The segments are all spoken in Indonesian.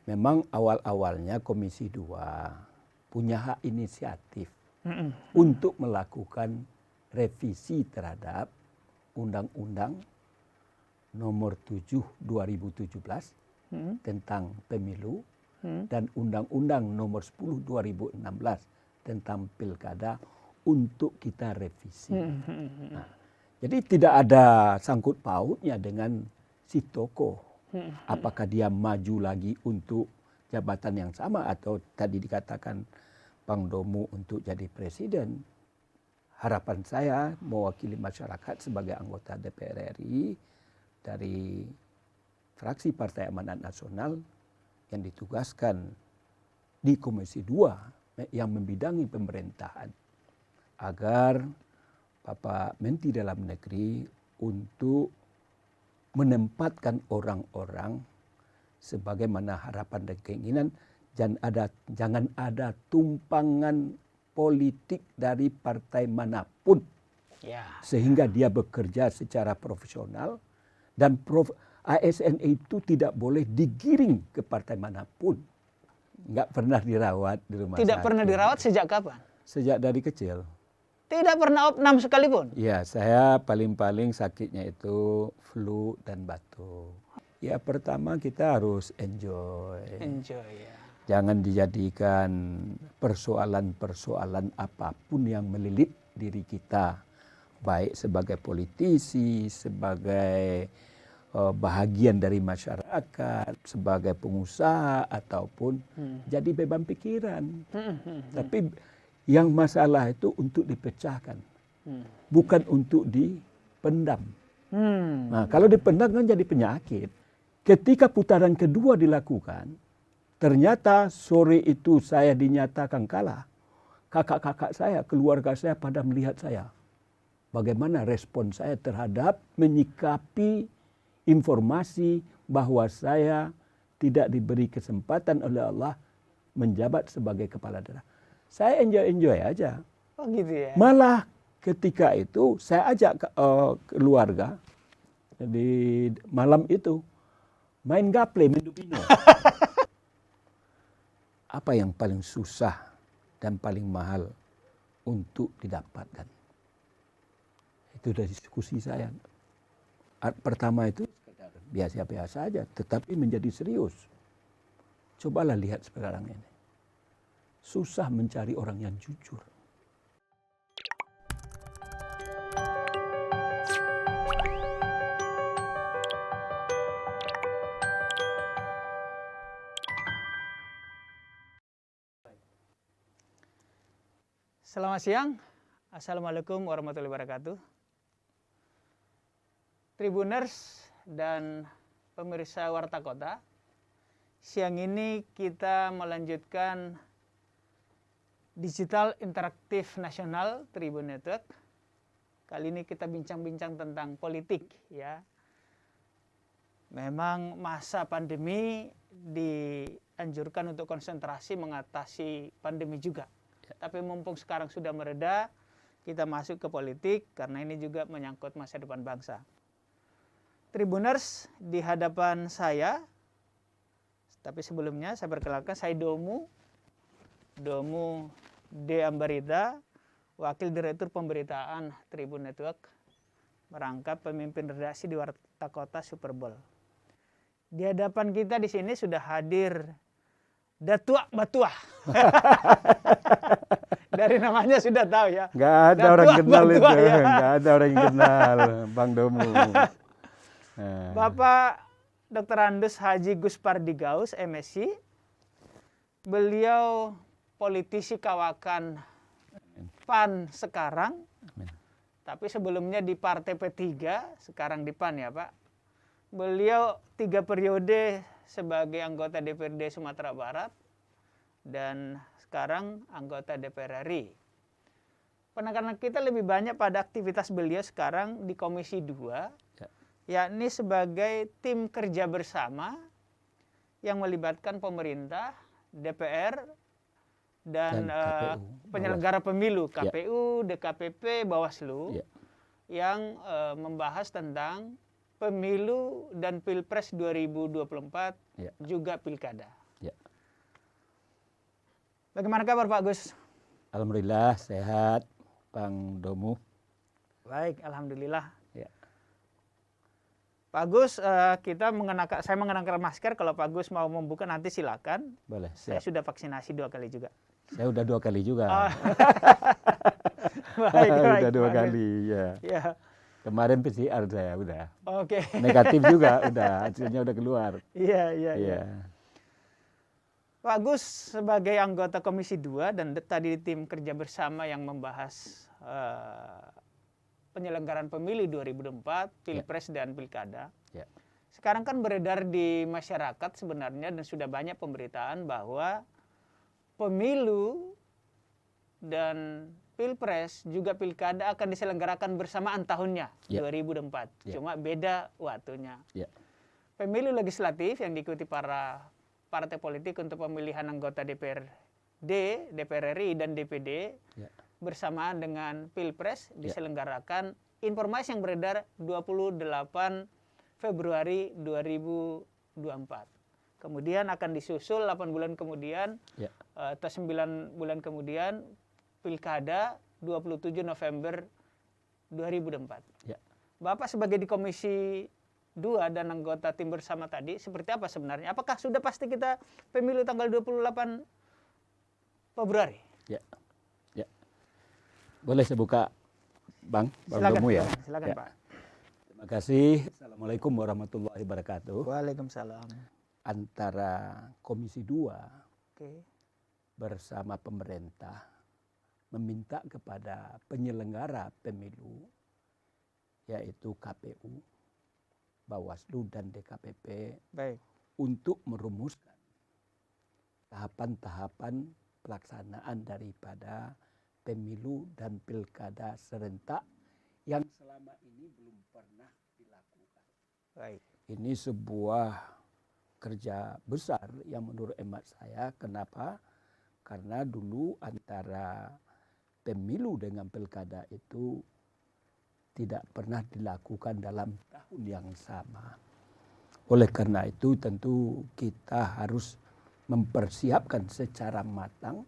memang awal-awalnya Komisi 2 punya hak inisiatif untuk melakukan revisi terhadap Undang-Undang Nomor 7 2017 tentang pemilu dan Undang-Undang Nomor 10 2016 tentang pilkada untuk kita revisi. Nah, jadi tidak ada sangkut pautnya dengan si tokoh. Apakah dia maju lagi untuk jabatan yang sama atau tadi dikatakan Bang Domu untuk jadi presiden. Harapan saya mewakili masyarakat sebagai anggota DPR RI dari fraksi Partai Amanat Nasional yang ditugaskan di Komisi 2 yang membidangi pemerintahan agar Bapak Menteri Dalam Negeri untuk menempatkan orang-orang sebagaimana harapan dan keinginan jangan ada tumpangan politik dari partai manapun sehingga dia bekerja secara profesional dan ASN itu tidak boleh digiring ke partai manapun. Nggak pernah dirawat di rumah sakit. Tidak pernah dirawat sejak kapan? Sejak dari kecil. Tidak pernah opnam sekalipun? Ya, saya paling-paling sakitnya itu flu dan batuk. Ya, pertama kita harus enjoy. Enjoy, ya. Jangan dijadikan persoalan-persoalan apapun yang melilit diri kita. Baik sebagai politisi, sebagai bahagian dari masyarakat, sebagai pengusaha, ataupun jadi beban pikiran. Tapi yang masalah itu untuk dipecahkan, bukan untuk dipendam. Nah, kalau dipendam kan jadi penyakit. Ketika putaran kedua dilakukan, ternyata sore itu saya dinyatakan kalah. Kakak-kakak saya, keluarga saya pada melihat saya. Bagaimana respon saya terhadap menyikapi informasi bahwa saya tidak diberi kesempatan oleh Allah menjabat sebagai kepala daerah. Saya enjoy aja. Oh gitu ya. Malah ketika itu saya ajak keluarga di malam itu main gaple, main domino. Apa yang paling susah dan paling mahal untuk didapatkan? Itu dari diskusi saya. Pertama itu biasa-biasa aja, tetapi menjadi serius. Cobalah lihat sekarang ini. Susah mencari orang yang jujur. Selamat siang. Assalamualaikum warahmatullahi wabarakatuh. Tribuners dan pemirsa Warta Kota, siang ini kita melanjutkan Digital Interaktif Nasional Tribun Network. Kali ini kita bincang-bincang tentang politik, ya. Memang masa pandemi dianjurkan untuk konsentrasi mengatasi pandemi juga. Tapi mumpung sekarang sudah mereda, kita masuk ke politik karena ini juga menyangkut masa depan bangsa. Tribuners, di hadapan saya, tapi sebelumnya saya perkenalkan, saya Domu D. Ambarita, Wakil Direktur Pemberitaan Tribun Network, merangkap pemimpin redaksi di Warta Kota Superbowl. Di hadapan kita di sini sudah hadir Datua Batuah. Dari namanya sudah tahu ya. Nggak ada Datua orang kenal Batuah, itu, ya. nggak ada orang yang kenal Bang Domu. Bapak Dr. Andus Haji Gus Pardigaus, MSc. Beliau politisi kawakan PAN sekarang. Amin. Tapi sebelumnya di Partai P3, sekarang di PAN ya Pak. Beliau 3 periode sebagai anggota DPRD Sumatera Barat dan sekarang anggota DPR RI. Penekanan kita lebih banyak pada aktivitas beliau sekarang di Komisi 2, yakni sebagai tim kerja bersama yang melibatkan pemerintah, DPR, dan penyelenggara pemilu, KPU, DKPP, Bawaslu, yang membahas tentang pemilu dan Pilpres 2024, juga pilkada. Ya. Bagaimana kabar Pak Agus? Alhamdulillah sehat, Bang Domu. Baik, alhamdulillah. Ya. Pak Agus, saya mengenakan masker. Kalau Pak Agus mau membuka nanti silakan. Boleh. Saya Siap. sudah vaksinasi 2 kali juga. Saya udah 2 kali juga. Oh. Baik, Udah 2 Pak Agus. kali ya. Ya, Kemarin PCR saya udah. oke. Negatif juga udah, hasilnya udah keluar. Iya. Iya. Pak Agus sebagai anggota Komisi 2 dan tadi tim kerja bersama yang membahas penyelenggaraan pemilu 2024, Pilpres dan Pilkada. Ya. Sekarang kan beredar di masyarakat sebenarnya dan sudah banyak pemberitaan bahwa pemilu dan Pilpres juga Pilkada akan diselenggarakan bersamaan tahunnya, Ya. 2024. Ya. Cuma beda waktunya. Ya. Pemilu legislatif yang diikuti para partai politik untuk pemilihan anggota DPRD, DPR RI dan DPD Ya. bersamaan dengan Pilpres diselenggarakan. Informasi yang beredar 28 Februari 2024. Kemudian akan disusul 8 bulan kemudian Ya. atau 9 bulan kemudian Pilkada 27 November 2024. Ya. Bapak sebagai di Komisi 2 dan anggota tim bersama tadi, seperti apa sebenarnya? Apakah sudah pasti kita pemilu tanggal 28 Februari? Ya. Ya. Boleh saya buka, Bang Silakan, Domu ya. silakan Ya. Pak. Terima kasih. Assalamualaikum warahmatullahi wabarakatuh. Waalaikumsalam. Antara Komisi 2 Oke. bersama pemerintah meminta kepada penyelenggara pemilu yaitu KPU, Bawaslu dan DKPP Baik. untuk merumuskan tahapan-tahapan pelaksanaan daripada pemilu dan pilkada serentak yang selama ini belum pernah dilakukan. Baik. Ini sebuah kerja besar yang menurut hemat saya. Kenapa? Karena dulu antara pemilu dengan pilkada itu tidak pernah dilakukan dalam tahun yang sama. Oleh karena itu tentu kita harus mempersiapkan secara matang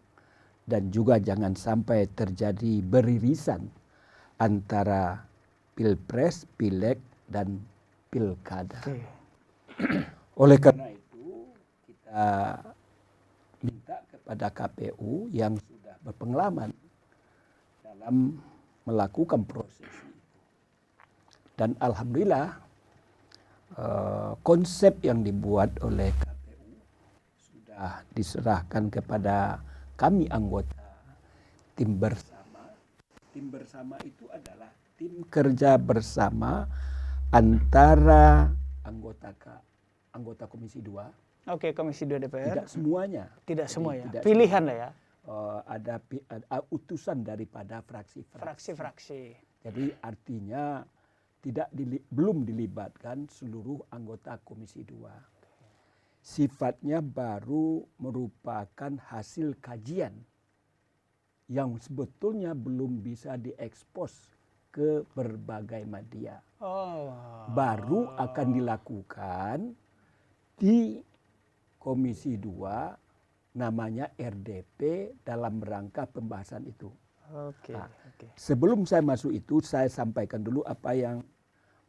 dan juga jangan sampai terjadi beririsan antara Pilpres, Pileg, dan Pilkada. Oke. Oleh karena itu kita minta kepada KPU yang sudah berpengalaman dalam melakukan proses itu. Dan alhamdulillah konsep yang dibuat oleh KPU sudah diserahkan kepada kami anggota tim bersama. Tim bersama itu adalah tim kerja bersama antara anggota Komisi 2. Oke, Komisi 2 DPR. Tidak semuanya. Tidak semua ya. Tidak Pilihan semua. lah ya. Ada utusan daripada fraksi-fraksi. Fraksi-fraksi. Jadi artinya belum dilibatkan seluruh anggota Komisi 2. Sifatnya baru merupakan hasil kajian yang sebetulnya belum bisa diekspos ke berbagai media. Oh. Baru akan dilakukan di Komisi 2 namanya RDP dalam rangka pembahasan itu. Oke. Nah, Oke. Sebelum saya masuk itu, saya sampaikan dulu apa yang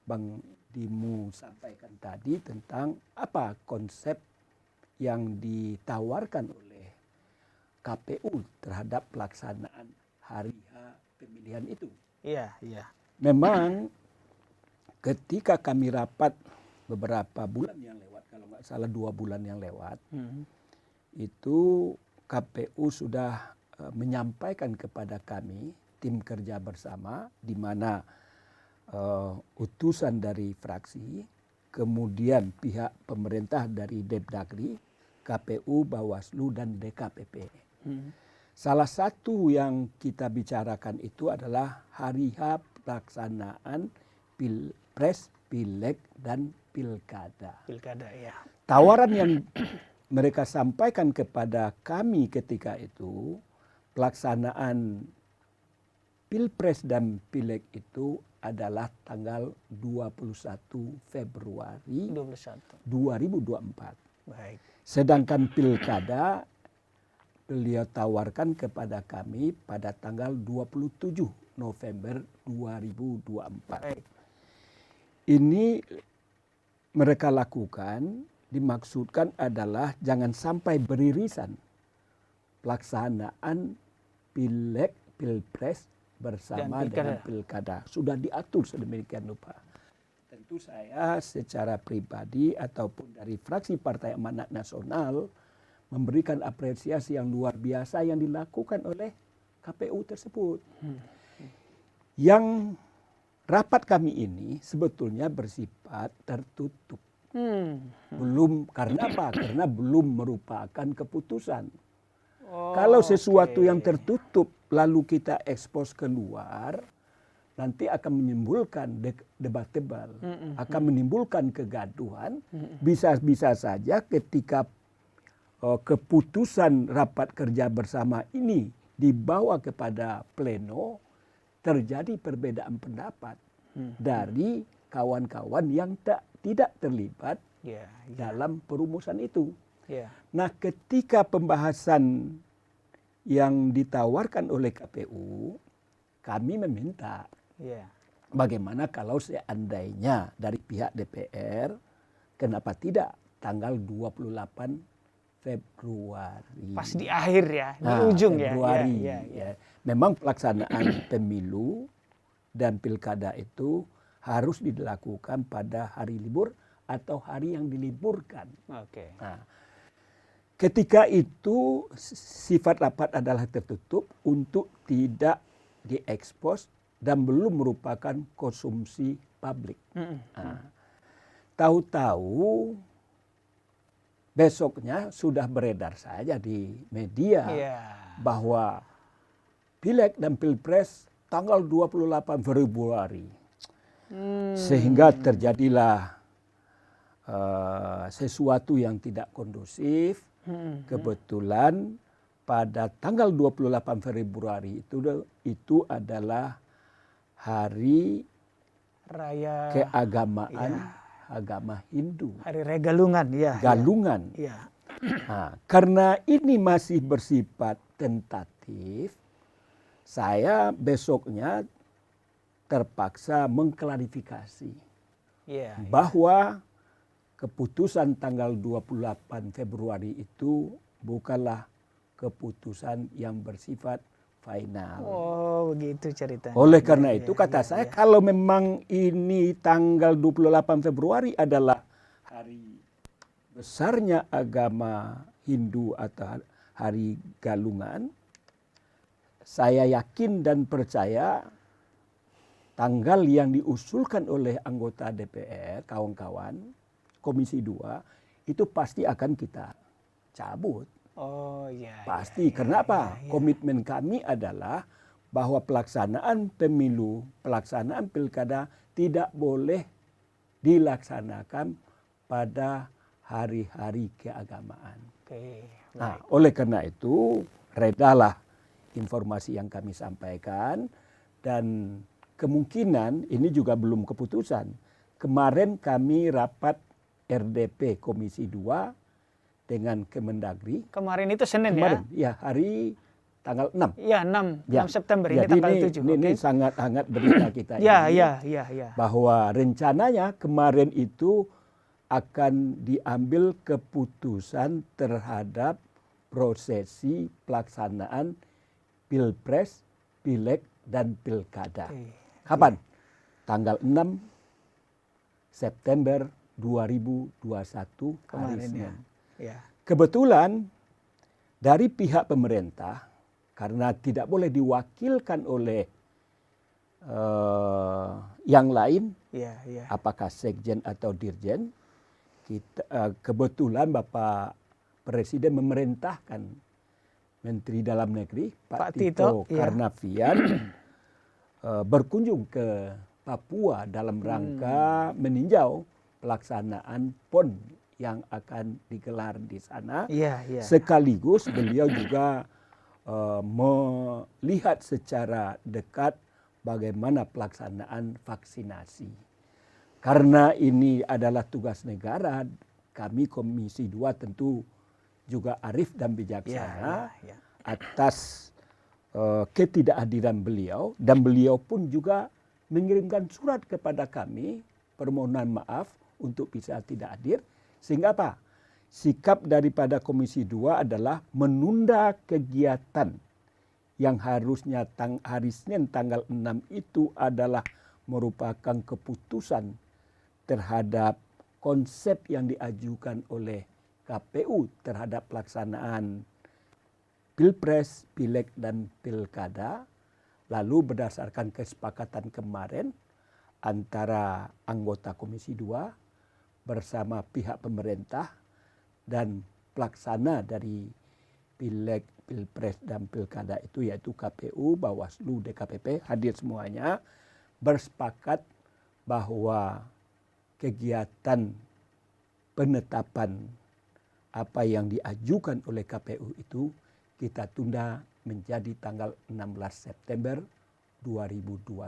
Bang Dimu sampaikan tadi tentang apa konsep yang ditawarkan oleh KPU terhadap pelaksanaan hari H pemilihan itu. Iya, iya. Memang ketika kami rapat beberapa bulan yang lewat, kalau nggak salah 2 bulan yang lewat, itu KPU sudah menyampaikan kepada kami tim kerja bersama di mana utusan dari fraksi, kemudian pihak pemerintah dari Depdagri, KPU, Bawaslu dan DKPP. Salah satu yang kita bicarakan itu adalah hari H pelaksanaan Pilpres, Pileg dan Pilkada. Pilkada ya. Tawaran yang mereka sampaikan kepada kami ketika itu, pelaksanaan Pilpres dan Pileg itu adalah tanggal 21 Februari 21. 2024. Baik. Sedangkan pilkada beliau tawarkan kepada kami pada tanggal 27 November 2024. Baik. Ini mereka lakukan dimaksudkan adalah jangan sampai beririsan pelaksanaan pileg, pilpres bersama dengan pilkada. Sudah diatur sedemikian rupa. Tentu saya secara pribadi ataupun dari fraksi Partai Amanat Nasional memberikan apresiasi yang luar biasa yang dilakukan oleh KPU tersebut. Yang rapat kami ini sebetulnya bersifat tertutup. Belum, karena apa? Karena belum merupakan keputusan. Kalau sesuatu yang tertutup lalu kita ekspos keluar, nanti akan menimbulkan debat tebal, akan menimbulkan kegaduhan. Bisa saja ketika keputusan rapat kerja bersama ini dibawa kepada pleno, terjadi perbedaan pendapat dari kawan-kawan yang tidak terlibat dalam perumusan itu. Nah, ketika pembahasan yang ditawarkan oleh KPU, kami meminta bagaimana kalau seandainya dari pihak DPR, kenapa tidak tanggal 28 Februari. Pas di akhir ya, di ujung Februari, ya. Memang pelaksanaan pemilu dan pilkada itu harus dilakukan pada hari libur atau hari yang diliburkan. Nah, ketika itu sifat rapat adalah tertutup untuk tidak diekspos dan belum merupakan konsumsi publik. Tahu-tahu besoknya sudah beredar saja di media bahwa pileg dan pilpres tanggal 28 Februari. Sehingga terjadilah sesuatu yang tidak kondusif. Kebetulan pada tanggal 28 Februari itu adalah hari raya keagamaan agama Hindu. Hari Raya Galungan, Galungan. Nah, karena ini masih bersifat tentatif, saya besoknya terpaksa mengklarifikasi bahwa keputusan tanggal 28 Februari itu bukanlah keputusan yang bersifat final. Oh, begitu ceritanya. Oleh karena itu kata saya kalau memang ini tanggal 28 Februari adalah hari besarnya agama Hindu atau hari Galungan, saya yakin dan percaya tanggal yang diusulkan oleh anggota DPR, kawan-kawan, Komisi 2, itu pasti akan kita cabut. Pasti. Karena apa? Komitmen kami adalah bahwa pelaksanaan pemilu, pelaksanaan pilkada tidak boleh dilaksanakan pada hari-hari keagamaan. Nah, oleh karena itu, redalah informasi yang kami sampaikan dan kemungkinan ini juga belum keputusan. Kemarin kami rapat RDP Komisi 2 dengan Kemendagri. Kemarin itu Senin hari tanggal 6. 6 September ini tanggal 7. Ini sangat hangat berita kita ini. Bahwa rencananya kemarin itu akan diambil keputusan terhadap prosesi pelaksanaan Pilpres, Pileg, dan Pilkada. Kapan? Tanggal 6 September 2021 hari Senin. Kebetulan dari pihak pemerintah, karena tidak boleh diwakilkan oleh yang lain, apakah sekjen atau dirjen, kebetulan Bapak Presiden memerintahkan Menteri Dalam Negeri Pak Tito Karnavian berkunjung ke Papua dalam rangka meninjau pelaksanaan PON yang akan digelar di sana. Sekaligus beliau juga melihat secara dekat bagaimana pelaksanaan vaksinasi. Karena ini adalah tugas negara, kami Komisi 2 tentu juga arif dan bijaksana atas ketidakhadiran beliau, dan beliau pun juga mengirimkan surat kepada kami permohonan maaf untuk bisa tidak hadir, sehingga apa? Sikap daripada Komisi 2 adalah menunda kegiatan yang harusnya hari Senin tanggal 6 itu adalah merupakan keputusan terhadap konsep yang diajukan oleh KPU terhadap pelaksanaan Pilpres, Pileg, dan Pilkada. Lalu berdasarkan kesepakatan kemarin antara anggota Komisi 2 bersama pihak pemerintah dan pelaksana dari Pileg, Pilpres, dan Pilkada itu yaitu KPU, Bawaslu, DKPP hadir semuanya, bersepakat bahwa kegiatan penetapan apa yang diajukan oleh KPU itu kita tunda menjadi tanggal 16 September 2021.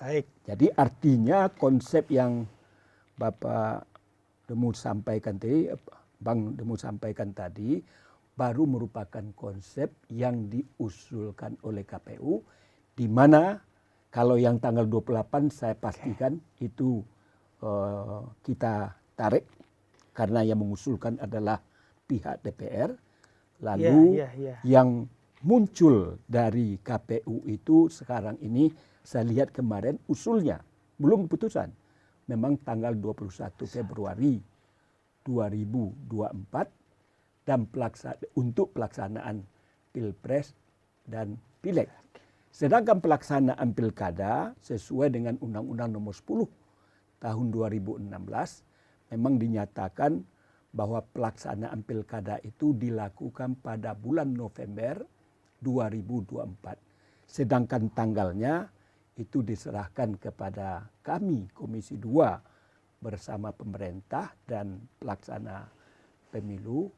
Baik. Jadi artinya konsep yang Bapak Demu sampaikan tadi, Bang Demu sampaikan tadi, baru merupakan konsep yang diusulkan oleh KPU, di mana kalau yang tanggal 28 saya pastikan itu kita tarik karena yang mengusulkan adalah pihak DPR. Lalu yang muncul dari KPU itu sekarang ini saya lihat kemarin usulnya belum keputusan. Memang tanggal 21 Februari 2024 dan untuk pelaksanaan Pilpres dan Pileg. Sedangkan pelaksanaan Pilkada sesuai dengan Undang-Undang Nomor 10 tahun 2016 memang dinyatakan bahwa pelaksanaan Pilkada itu dilakukan pada bulan November 2024. Sedangkan tanggalnya itu diserahkan kepada kami Komisi 2 bersama pemerintah dan pelaksana pemilu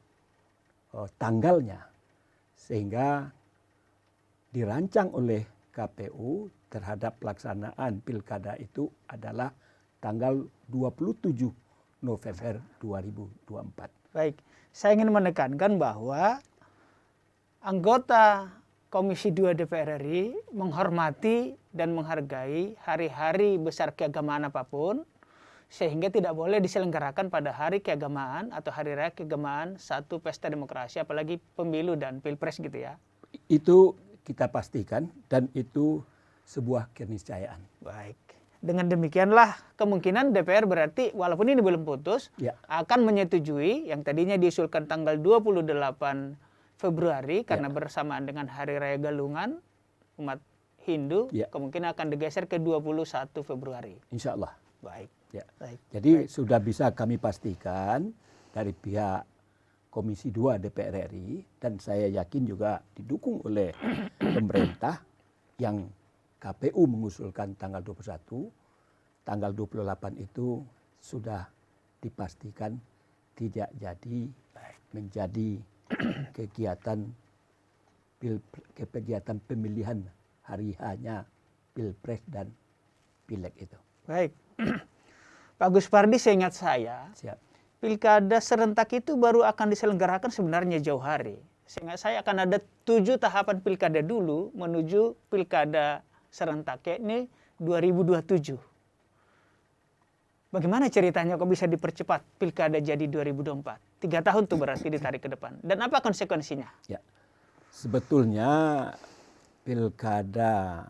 tanggalnya. Sehingga dirancang oleh KPU terhadap pelaksanaan Pilkada itu adalah tanggal 27 November 2024. Baik, saya ingin menekankan bahwa anggota Komisi 2 DPR RI menghormati dan menghargai hari-hari besar keagamaan apapun, sehingga tidak boleh diselenggarakan pada hari keagamaan atau hari raya keagamaan satu pesta demokrasi, apalagi pemilu dan pilpres gitu ya. Itu kita pastikan dan itu sebuah keniscayaan. Baik. Dengan demikianlah kemungkinan DPR berarti walaupun ini belum putus akan menyetujui yang tadinya diusulkan tanggal 28 Februari karena bersamaan dengan Hari Raya Galungan umat Hindu, kemungkinan akan digeser ke 21 Februari. Insya Allah. Baik. Baik. Jadi sudah bisa kami pastikan dari pihak Komisi 2 DPR RI dan saya yakin juga didukung oleh pemerintah yang KPU mengusulkan tanggal 21, tanggal 28 itu sudah dipastikan tidak jadi menjadi kegiatan pemilihan hari hanya Pilpres dan Pileg itu. Baik. Pak Gus Pardi, seingat saya, Pilkada serentak itu baru akan diselenggarakan sebenarnya jauh hari. Seingat saya akan ada 7 tahapan pilkada dulu menuju Pilkada serentak, ini 2027. Bagaimana ceritanya kok bisa dipercepat Pilkada jadi 2024? 3 tahun tuh berarti ditarik ke depan. Dan apa konsekuensinya? Ya, sebetulnya Pilkada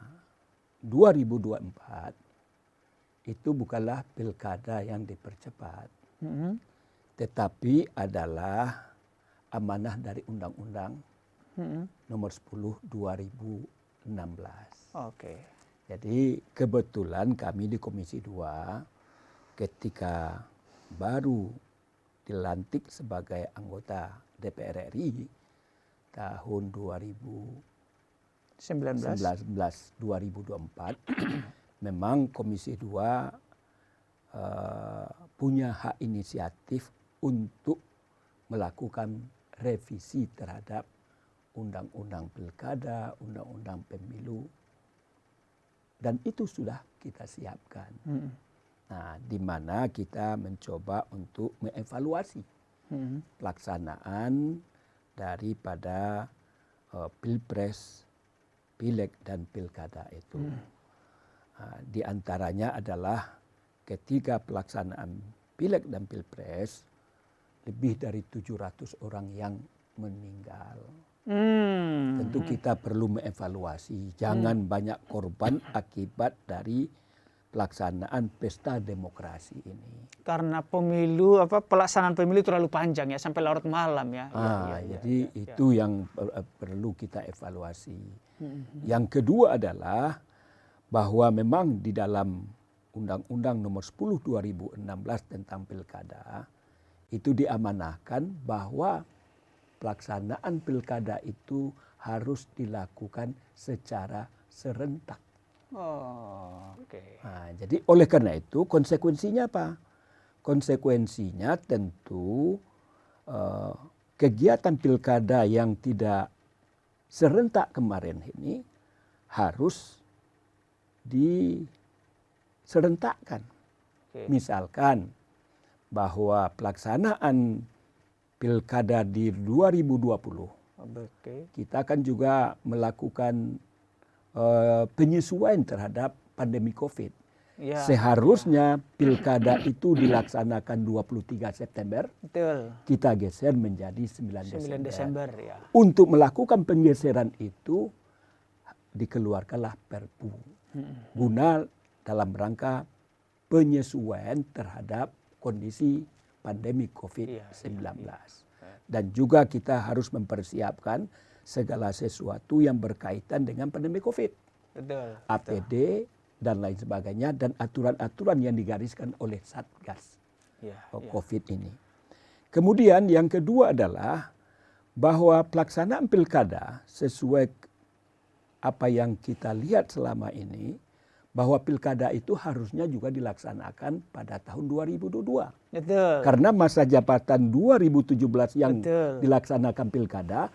2024 itu bukanlah Pilkada yang dipercepat. Tetapi adalah amanah dari Undang-Undang Nomor 10 2016. Oke. Jadi kebetulan kami di Komisi 2 ketika baru dilantik sebagai anggota DPR RI tahun 2019 2024 memang Komisi 2 punya hak inisiatif untuk melakukan revisi terhadap Undang-Undang Pilkada, Undang-Undang Pemilu, dan itu sudah kita siapkan. Nah, di mana kita mencoba untuk mengevaluasi pelaksanaan daripada pilpres, pileg dan pilkada itu. Di antaranya adalah ketika pelaksanaan pileg dan pilpres lebih dari 700 orang yang meninggal. Tentu kita perlu mengevaluasi, jangan banyak korban akibat dari pelaksanaan pesta demokrasi ini. Karena pelaksanaan pemilu terlalu panjang ya, sampai larut malam ya. Jadi itu yang perlu kita evaluasi. Yang kedua adalah bahwa memang di dalam Undang-Undang Nomor 10 2016 tentang Pilkada itu diamanahkan bahwa pelaksanaan pilkada itu harus dilakukan secara serentak. Jadi oleh karena itu konsekuensinya apa? Konsekuensinya tentu kegiatan pilkada yang tidak serentak kemarin ini harus diserentakkan. Misalkan bahwa pelaksanaan pilkada di 2020 kita kan juga melakukan penyesuaian terhadap pandemi COVID. Seharusnya pilkada itu dilaksanakan 23 September. Betul. Kita geser menjadi 9 Desember ya. Untuk melakukan penggeseran itu dikeluarkanlah Perpu guna dalam rangka penyesuaian terhadap kondisi pandemi COVID-19. Dan juga kita harus mempersiapkan segala sesuatu yang berkaitan dengan pandemi COVID. Betul. APD dan lain sebagainya, dan aturan-aturan yang digariskan oleh Satgas COVID ini. Kemudian yang kedua adalah bahwa pelaksanaan pilkada sesuai apa yang kita lihat selama ini, bahwa pilkada itu harusnya juga dilaksanakan pada tahun 2022. Betul. Karena masa jabatan 2017 yang dilaksanakan pilkada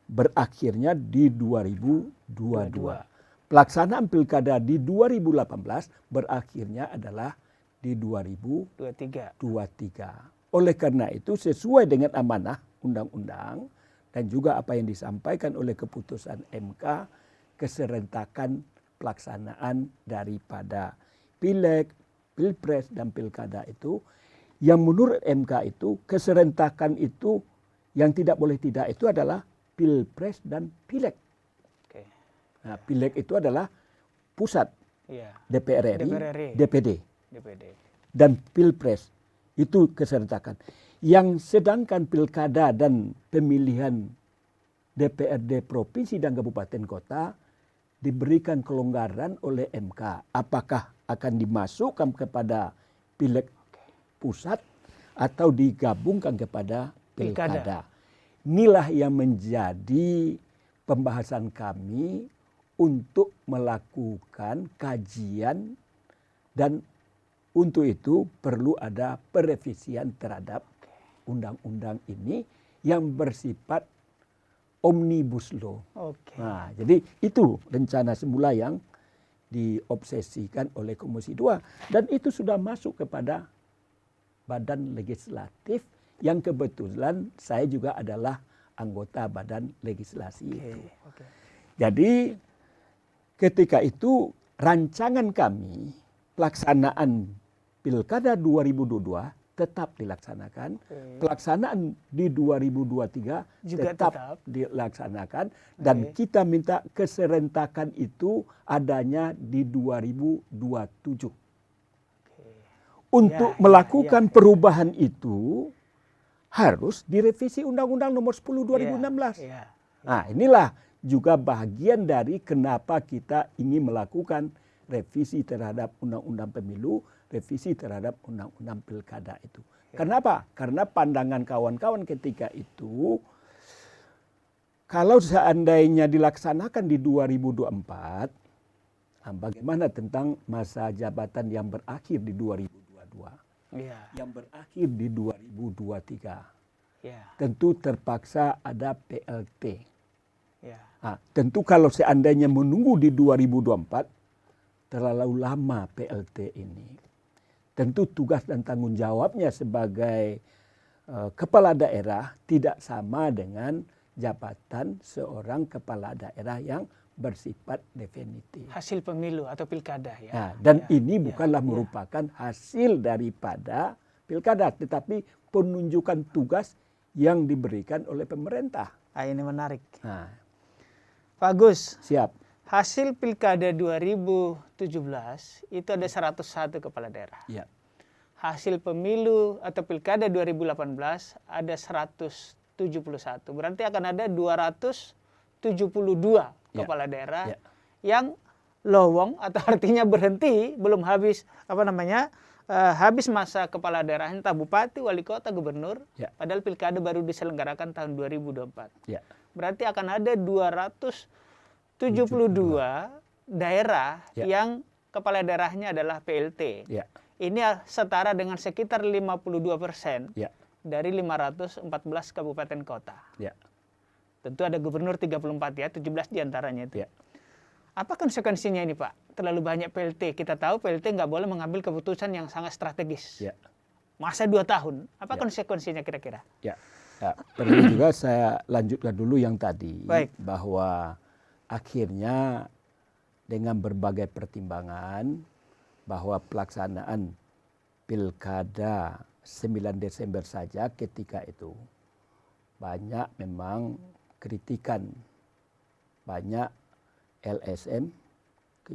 berakhirnya di 2022. Pelaksanaan pilkada di 2018 berakhirnya adalah di 2023. Oleh karena itu sesuai dengan amanah undang-undang dan juga apa yang disampaikan oleh keputusan MK, keserentakan pelaksanaan daripada pileg, pilpres dan pilkada itu, yang menurut MK itu keserentakan itu yang tidak boleh tidak itu adalah pilpres dan pileg. Nah, pileg itu adalah pusat DPR RI, DPD. Dan pilpres itu keserentakan. Yang sedangkan pilkada dan pemilihan DPRD provinsi dan kabupaten kota diberikan kelonggaran oleh MK. Apakah akan dimasukkan kepada pileg pusat atau digabungkan kepada pilkada. Inilah yang menjadi pembahasan kami untuk melakukan kajian, dan untuk itu perlu ada perevisian terhadap undang-undang ini yang bersifat omnibus law. Nah, jadi itu rencana semula yang diobsesikan oleh Komisi 2 dan itu sudah masuk kepada badan legislatif yang kebetulan saya juga adalah anggota badan legislasi itu. Jadi ketika itu rancangan kami pelaksanaan pilkada 2022 tetap dilaksanakan, pelaksanaan di 2023 juga tetap dilaksanakan, dan kita minta keserentakan itu adanya di 2027. Untuk melakukan perubahan itu harus direvisi Undang-Undang Nomor 10 2016. Nah, inilah juga bagian dari kenapa kita ingin melakukan revisi terhadap Undang-Undang Pemilu, revisi terhadap Undang-Undang Pilkada itu. Kenapa? Karena pandangan kawan-kawan ketika itu, kalau seandainya dilaksanakan di 2024, bagaimana tentang masa jabatan yang berakhir di 2022, yang berakhir di 2023? Tentu terpaksa ada PLT. Nah, tentu kalau seandainya menunggu di 2024, terlalu lama PLT ini. tentu tugas dan tanggung jawabnya sebagai kepala daerah tidak sama dengan jabatan seorang kepala daerah yang bersifat definitif. Hasil pemilu atau pilkada ya. Nah, dan ini bukanlah merupakan hasil daripada pilkada, tetapi penunjukan tugas yang diberikan oleh pemerintah. Nah, ini menarik. Nah, Pak Gus, siap. hasil pilkada 2017 itu ada 101 kepala daerah. Ya. Hasil pemilu atau pilkada 2018 ada 171. Berarti akan ada 272 kepala daerah yang lowong atau artinya berhenti, belum habis habis masa kepala daerah, entah bupati, wali kota, gubernur, padahal pilkada baru diselenggarakan tahun 2024. Berarti akan ada 272 daerah yang kepala daerahnya adalah PLT. Ini setara dengan sekitar 52% dari 514 kabupaten kota. Tentu ada gubernur 34 ya, 17 diantaranya itu. Apa konsekuensinya ini Pak? Terlalu banyak PLT. Kita tahu PLT nggak boleh mengambil keputusan yang sangat strategis. Masa 2 tahun. Apa konsekuensinya kira-kira? Perlu juga saya lanjutkan dulu yang tadi. Baik. Bahwa akhirnya dengan berbagai pertimbangan bahwa pelaksanaan pilkada 9 Desember saja ketika itu banyak memang kritikan, banyak LSM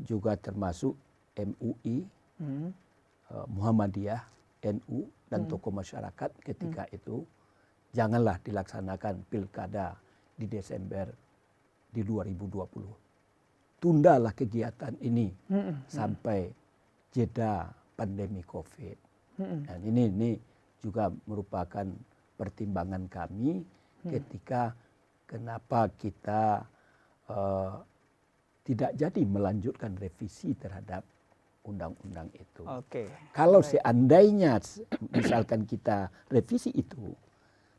juga termasuk MUI, Muhammadiyah, NU dan tokoh masyarakat ketika itu janganlah dilaksanakan pilkada di Desember di 2020. Tundalah kegiatan ini sampai jeda pandemi COVID. Dan ini juga merupakan pertimbangan kami ketika kenapa kita tidak jadi melanjutkan revisi terhadap undang-undang itu. Kalau seandainya misalkan kita revisi itu,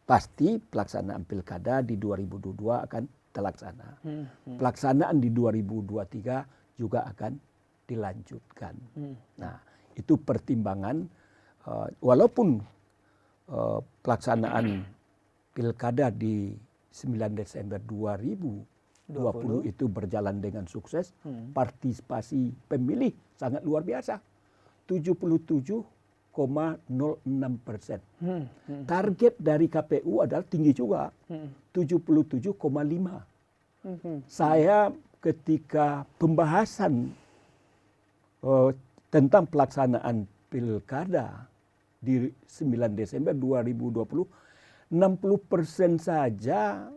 pasti pelaksanaan pilkada di 2022 akan terlaksana. Pelaksanaan di 2023 juga akan dilanjutkan. Nah, itu pertimbangan walaupun pelaksanaan pilkada di 9 Desember 2020 itu berjalan dengan sukses, partisipasi pemilih sangat luar biasa. 77,06%. Target dari KPU adalah tinggi juga, 77,5%. Saya ketika pembahasan tentang pelaksanaan pilkada di 9 Desember 2020, 60% saja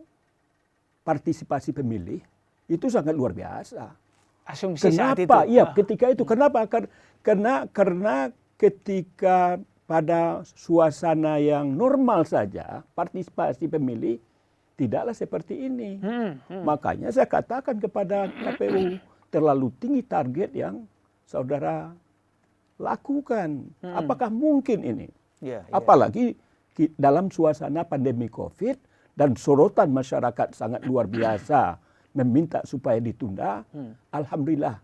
partisipasi pemilih itu sangat luar biasa. Asumsi kenapa? Saat itu. Iya, ketika itu. Kenapa? Karena ketika pada suasana yang normal saja partisipasi pemilih tidaklah seperti ini. Makanya saya katakan kepada KPU terlalu tinggi target yang saudara lakukan. Apakah mungkin ini? Apalagi dalam suasana pandemi COVID dan sorotan masyarakat sangat luar biasa meminta supaya ditunda. Alhamdulillah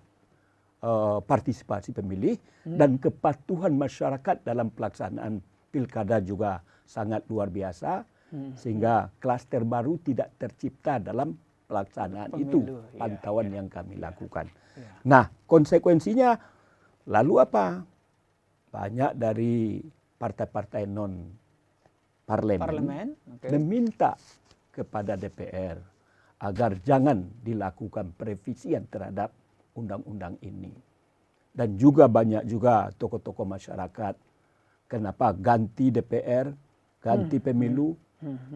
partisipasi pemilih dan kepatuhan masyarakat dalam pelaksanaan pilkada juga sangat luar biasa. Sehingga klaster baru tidak tercipta dalam pelaksanaan Pemilu, itu. Pantauan yang kami lakukan. Nah, konsekuensinya lalu apa? Banyak dari partai-partai non-parlemen meminta kepada DPR agar jangan dilakukan perevisian terhadap undang-undang ini. Dan juga banyak juga tokoh-tokoh masyarakat. Kenapa ganti DPR, ganti pemilu,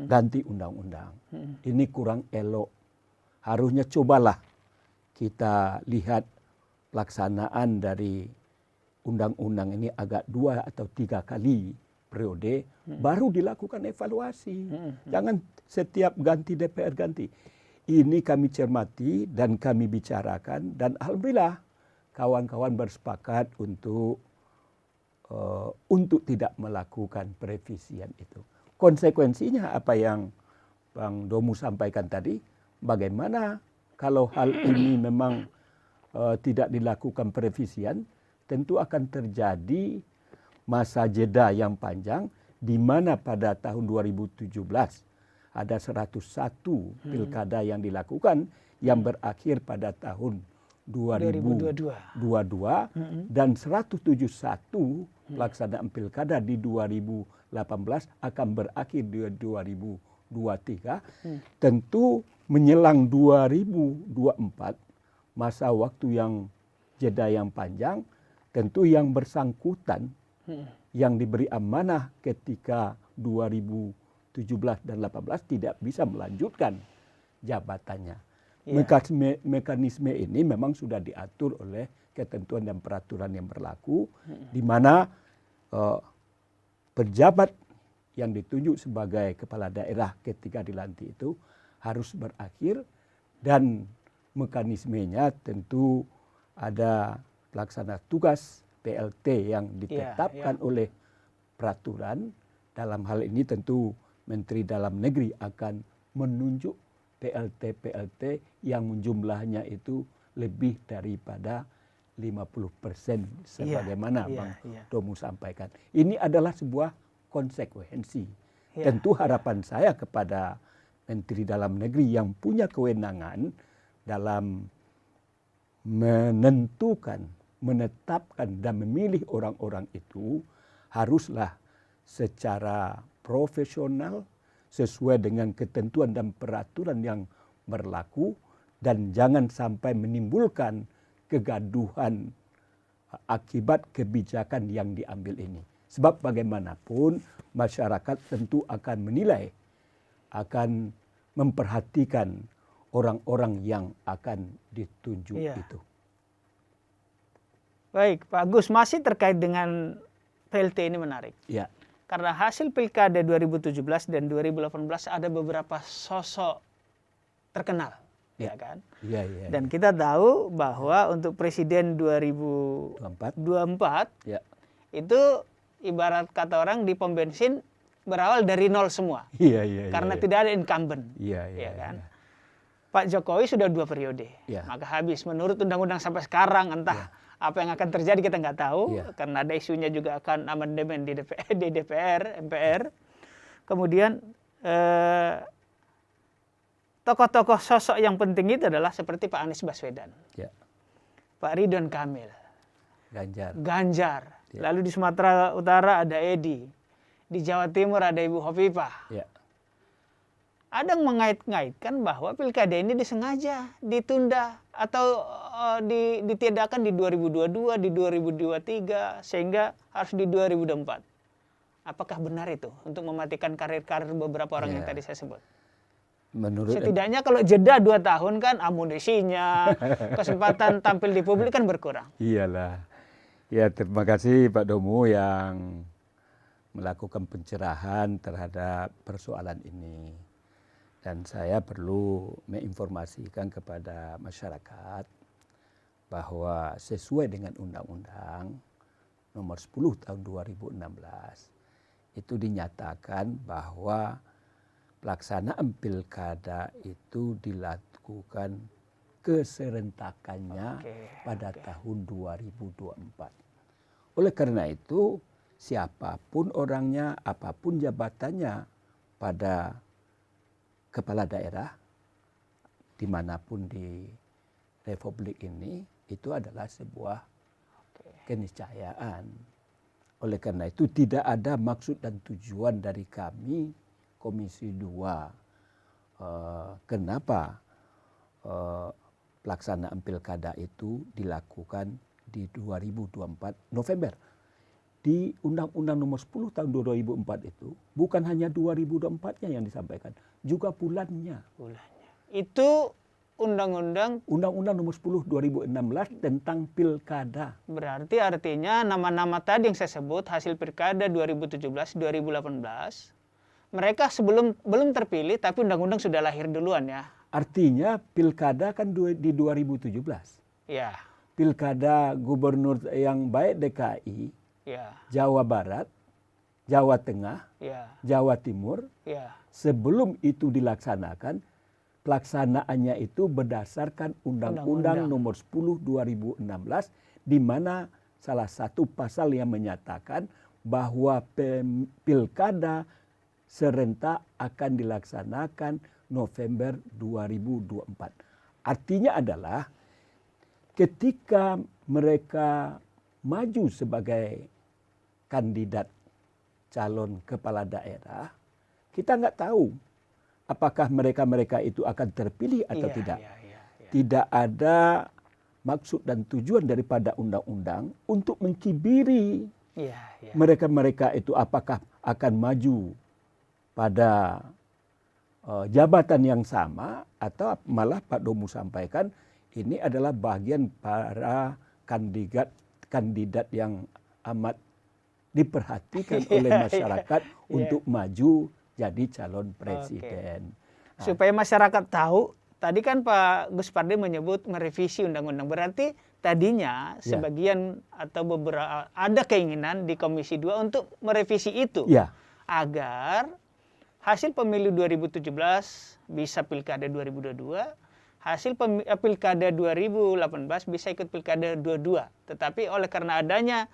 ganti undang-undang. Ini kurang elok. Harusnya cobalah kita lihat pelaksanaan dari undang-undang ini agak 2 atau 3 kali periode, baru dilakukan evaluasi. Jangan setiap ganti DPR ganti. Ini kami cermati dan kami bicarakan dan alhamdulillah kawan-kawan bersepakat untuk tidak melakukan perevisian itu. Konsekuensinya apa yang Bang Domu sampaikan tadi, bagaimana kalau hal ini memang tidak dilakukan perevisian, tentu akan terjadi masa jeda yang panjang, di mana pada tahun 2017 ada 101 pilkada yang dilakukan yang berakhir pada tahun 2022 dan 171 pelaksanaan pilkada di 2018 akan berakhir di 2023. Tentu menjelang 2024 masa waktu yang jeda yang panjang, tentu yang bersangkutan yang diberi amanah ketika 2017 dan 18 tidak bisa melanjutkan jabatannya. Mekanisme ini memang sudah diatur oleh ketentuan dan peraturan yang berlaku, di mana pejabat yang ditunjuk sebagai kepala daerah ketika dilantik itu harus berakhir, dan mekanismenya tentu ada pelaksana tugas PLT yang ditetapkan oleh peraturan. Dalam hal ini tentu Menteri Dalam Negeri akan menunjuk PLT yang jumlahnya itu lebih daripada 50% sebagaimana Bang Domu sampaikan. Ini adalah sebuah konsekuensi. Tentu harapan saya kepada Menteri Dalam Negeri yang punya kewenangan dalam menetapkan dan memilih orang-orang itu haruslah secara profesional sesuai dengan ketentuan dan peraturan yang berlaku, dan jangan sampai menimbulkan kegaduhan akibat kebijakan yang diambil ini. Sebab bagaimanapun masyarakat tentu akan menilai, akan memperhatikan orang-orang yang akan ditunjuk itu. Baik, Pak Agus, masih terkait dengan PLT ini menarik. Ya. Karena hasil Pilkada 2017 dan 2018 ada beberapa sosok terkenal, ya kan? Ya. Dan kita tahu bahwa untuk Presiden 2024 itu ibarat kata orang di pom bensin berawal dari nol semua. Karena tidak ada incumbent. Ya kan? Pak Jokowi sudah 2 periode, maka habis. Menurut undang-undang sampai sekarang entah apa yang akan terjadi kita nggak tahu, karena ada isunya juga akan amandemen di DPR, MPR. Kemudian tokoh-tokoh sosok yang penting itu adalah seperti Pak Anies Baswedan, Pak Ridwan Kamil, Ganjar. Lalu di Sumatera Utara ada Edi, di Jawa Timur ada Ibu Hovifah. Ada yang mengait-ngaitkan bahwa pilkada ini disengaja ditunda atau ditiadakan di 2022, di 2023, sehingga harus di 2024. Apakah benar itu untuk mematikan karir-karir beberapa orang yang tadi saya sebut? Setidaknya kalau jeda 2 tahun kan amunisinya, kesempatan tampil di publik kan berkurang. Iyalah. Ya, terima kasih Pak Domu yang melakukan pencerahan terhadap persoalan ini. Dan saya perlu menginformasikan kepada masyarakat bahwa sesuai dengan Undang-Undang Nomor 10 Tahun 2016 itu dinyatakan bahwa pelaksanaan pilkada itu dilakukan keserentakannya pada tahun 2024. Oleh karena itu, siapapun orangnya, apapun jabatannya pada kepala daerah dimanapun di Republik ini, itu adalah sebuah keniscayaan. Oleh karena itu tidak ada maksud dan tujuan dari kami Komisi 2 kenapa pelaksanaan pilkada itu dilakukan di 2024 November. Di Undang-Undang Nomor 10 Tahun 2004 itu bukan hanya 2024-nya yang disampaikan, juga bulannya. Itu Undang-Undang Nomor 10 2016 tentang pilkada. Berarti artinya nama-nama tadi yang saya sebut hasil pilkada 2017, 2018, mereka belum terpilih tapi undang-undang sudah lahir duluan ya. Artinya pilkada kan di 2017. Ya. Pilkada gubernur yang baik DKI, Jawa Barat, Jawa Tengah, Jawa Timur, sebelum itu dilaksanakan, pelaksanaannya itu berdasarkan Undang-Undang Nomor 10 2016, di mana salah satu pasal yang menyatakan bahwa pilkada serentak akan dilaksanakan November 2024. Artinya adalah ketika mereka maju sebagai kandidat calon kepala daerah, kita nggak tahu apakah mereka itu akan terpilih atau tidak. Tidak ada maksud dan tujuan daripada undang-undang untuk mencibiri mereka itu apakah akan maju pada jabatan yang sama atau malah Pak Domu sampaikan ini adalah bagian para kandidat yang amat diperhatikan oleh masyarakat untuk maju jadi calon presiden. Supaya masyarakat tahu, tadi kan Pak Gus Pardi menyebut merevisi undang-undang. Berarti tadinya sebagian atau beberapa ada keinginan di Komisi 2 untuk merevisi itu. Agar hasil pemilu 2017 bisa pilkada 2022, hasil pilkada 2018 bisa ikut pilkada 22. Tetapi oleh karena adanya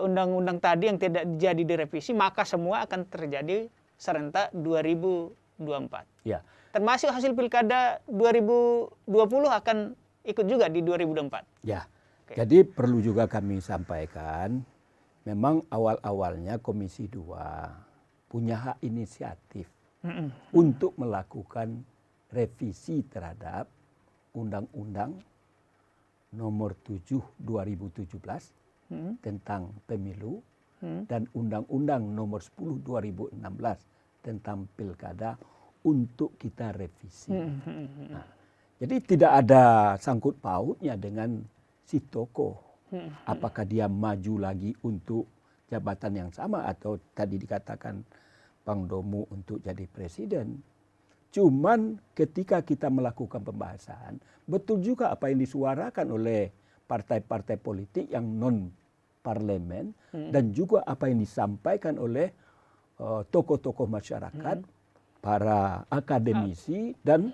undang-undang tadi yang tidak jadi direvisi, maka semua akan terjadi serentak 2024. Termasuk hasil pilkada 2020 akan ikut juga di 2024. Jadi perlu juga kami sampaikan, memang awal-awalnya Komisi 2 punya hak inisiatif untuk melakukan revisi terhadap Undang-Undang Nomor 7 2017 tentang pemilu dan Undang-Undang Nomor 10 2016 tentang pilkada untuk kita revisi. Jadi tidak ada sangkut pautnya dengan si tokoh. Apakah dia maju lagi untuk jabatan yang sama atau tadi dikatakan Bang Domu untuk jadi presiden. Cuman ketika kita melakukan pembahasan, betul juga apa yang disuarakan oleh partai-partai politik yang non parlemen dan juga apa yang disampaikan oleh tokoh-tokoh masyarakat, para akademisi dan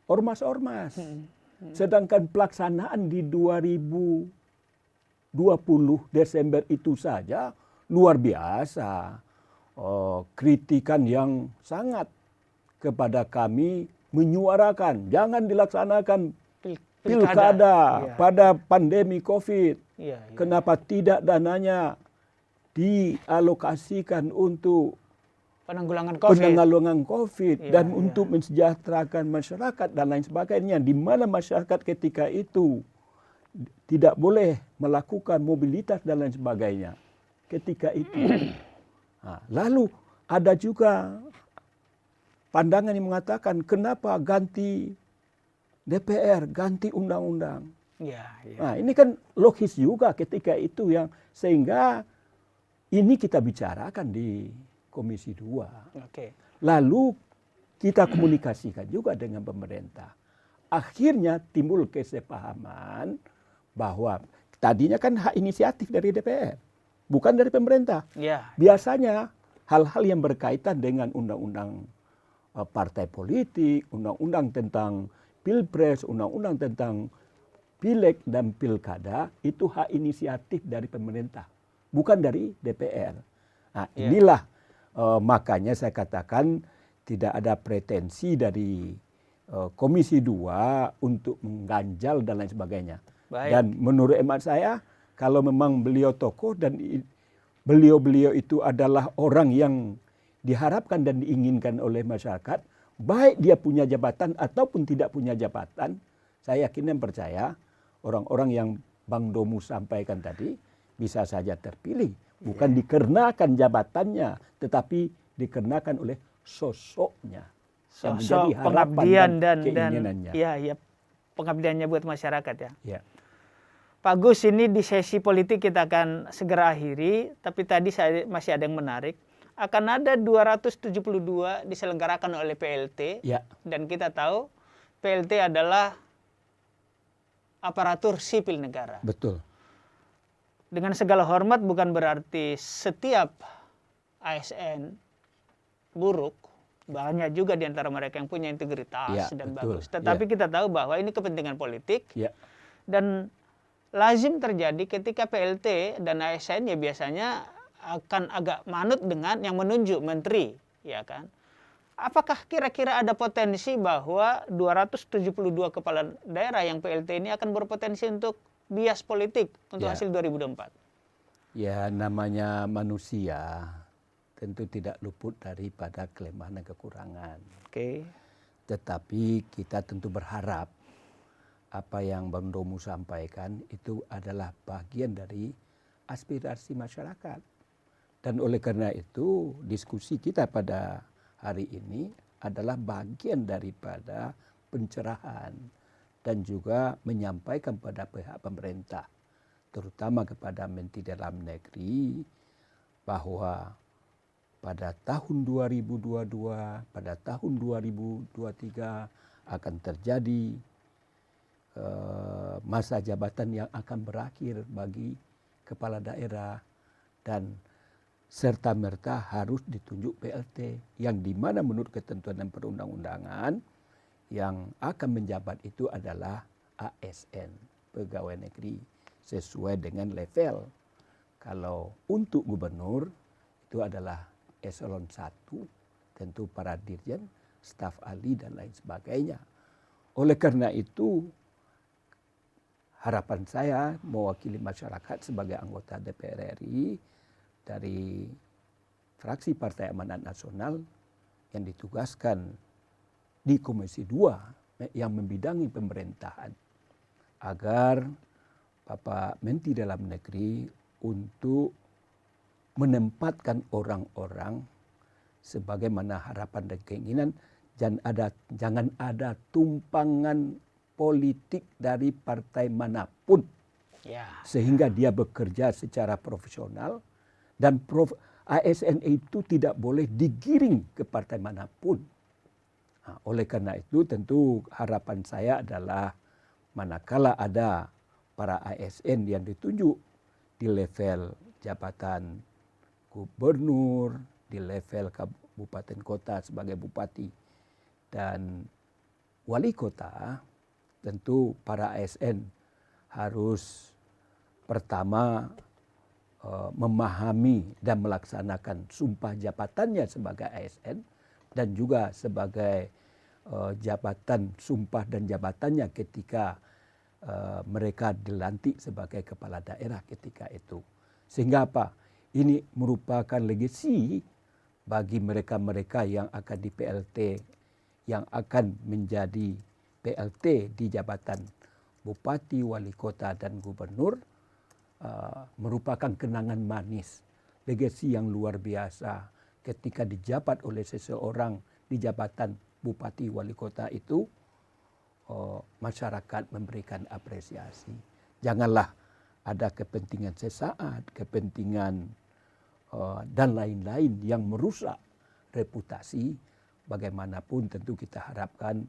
ormas-ormas. Sedangkan pelaksanaan di 2020 Desember itu saja luar biasa. Kritikan yang sangat kepada kami menyuarakan jangan dilaksanakan pilkada pada pandemi COVID. Kenapa tidak dananya dialokasikan untuk penanggulangan COVID dan untuk mensejahterakan masyarakat dan lain sebagainya, di mana masyarakat ketika itu tidak boleh melakukan mobilitas dan lain sebagainya ketika itu. Lalu ada juga pandangan yang mengatakan kenapa ganti DPR, ganti undang-undang. Nah, ini kan logis juga ketika itu yang sehingga ini kita bicarakan di Komisi 2. Lalu kita komunikasikan juga dengan pemerintah. Akhirnya timbul kesepahaman bahwa tadinya kan hak inisiatif dari DPR, bukan dari pemerintah. Biasanya hal-hal yang berkaitan dengan undang-undang partai politik, undang-undang tentang pilpres, undang-undang tentang pileg dan pilkada itu hak inisiatif dari pemerintah, bukan dari DPR. Nah, inilah makanya saya katakan tidak ada pretensi dari Komisi 2 untuk mengganjal dan lain sebagainya. Dan menurut hemat saya, kalau memang beliau tokoh dan beliau itu adalah orang yang diharapkan dan diinginkan oleh masyarakat, baik dia punya jabatan ataupun tidak punya jabatan, saya yakin dan percaya orang-orang yang Bang Domu sampaikan tadi bisa saja terpilih. Bukan dikarenakan jabatannya, tetapi dikarenakan oleh sosoknya. Sosok pengabdian dan keinginannya. Pengabdiannya buat masyarakat ya. Pak Gus, ini di sesi politik kita akan segera akhiri, tapi tadi masih ada yang menarik. Akan ada 272 diselenggarakan oleh PLT, dan kita tahu PLT adalah aparatur sipil negara. Betul. Dengan segala hormat bukan berarti setiap ASN buruk. Banyak juga di antara mereka yang punya integritas dan bagus. Tetapi kita tahu bahwa ini kepentingan politik. Dan lazim terjadi ketika PLT dan ASN ya biasanya akan agak manut dengan yang menunjuk menteri, ya kan? Apakah kira-kira ada potensi bahwa 272 kepala daerah yang PLT ini akan berpotensi untuk bias politik untuk hasil 2024? Ya, namanya manusia tentu tidak luput daripada kelemahan dan kekurangan. Oke. Tetapi kita tentu berharap apa yang Bang Domu sampaikan itu adalah bagian dari aspirasi masyarakat. Dan oleh karena itu diskusi kita pada hari ini adalah bagian daripada pencerahan dan juga menyampaikan pada pihak pemerintah, terutama kepada Menteri Dalam Negeri, bahwa pada tahun 2022, pada tahun 2023 akan terjadi masa jabatan yang akan berakhir bagi kepala daerah dan serta-merta harus ditunjuk PLT yang dimana menurut ketentuan dan perundang-undangan yang akan menjabat itu adalah ASN, pegawai negeri sesuai dengan level. Kalau untuk gubernur itu adalah eselon 1, tentu para dirjen, staf ahli dan lain sebagainya. Oleh karena itu harapan saya mewakili masyarakat sebagai anggota DPR RI dari fraksi Partai Amanat Nasional yang ditugaskan di Komisi 2 yang membidangi pemerintahan agar Bapak Menteri Dalam Negeri untuk menempatkan orang-orang sebagaimana harapan dan keinginan jangan ada tumpangan politik dari partai manapun sehingga dia bekerja secara profesional dan ASN itu tidak boleh digiring ke partai manapun. Nah, oleh karena itu tentu harapan saya adalah manakala ada para ASN yang ditunjuk di level jabatan gubernur, di level kabupaten kota sebagai bupati dan wali kota, tentu para ASN harus pertama memahami dan melaksanakan sumpah jabatannya sebagai ASN dan juga sebagai jabatan sumpah dan jabatannya ketika mereka dilantik sebagai kepala daerah ketika itu. Sehingga apa? Ini merupakan legasi bagi mereka-mereka yang akan di PLT, yang akan menjadi PLT di jabatan bupati, wali kota dan gubernur, merupakan kenangan manis, legasi yang luar biasa ketika dijabat oleh seseorang di jabatan bupati wali kota itu, masyarakat memberikan apresiasi. Janganlah ada kepentingan sesaat, kepentingan dan lain-lain yang merusak reputasi. Bagaimanapun tentu kita harapkan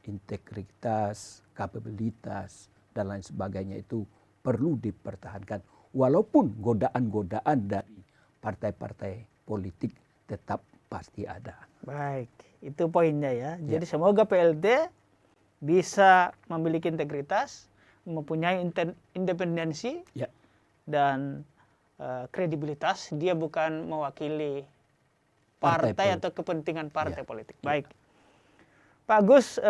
integritas, kapabilitas dan lain sebagainya itu perlu dipertahankan walaupun godaan-godaan dari partai-partai politik tetap pasti ada. Baik, itu poinnya ya. Jadi semoga PLT bisa memiliki integritas, mempunyai independensi dan kredibilitas. Dia bukan mewakili partai atau kepentingan partai politik. Baik, Pak Agus,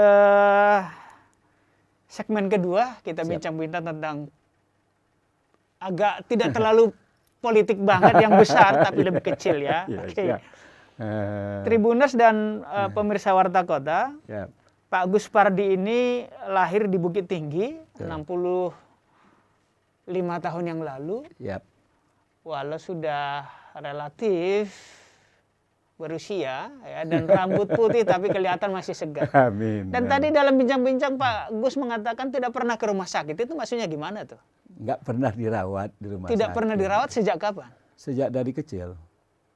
segmen kedua kita bincang-bincang tentang agak tidak terlalu politik banget yang besar tapi lebih kecil ya. Oke. Tribuners dan pemirsa Warta Kota, Pak Gus Pardi ini lahir di Bukit Tinggi 65 tahun yang lalu. Walau sudah relatif berusia ya, dan rambut putih tapi kelihatan masih segar. Amin. Dan tadi dalam bincang-bincang Pak Gus mengatakan tidak pernah ke rumah sakit. Itu maksudnya gimana tuh? Nggak pernah dirawat di rumah sakit. Tidak pernah dirawat sejak kapan? Sejak dari kecil.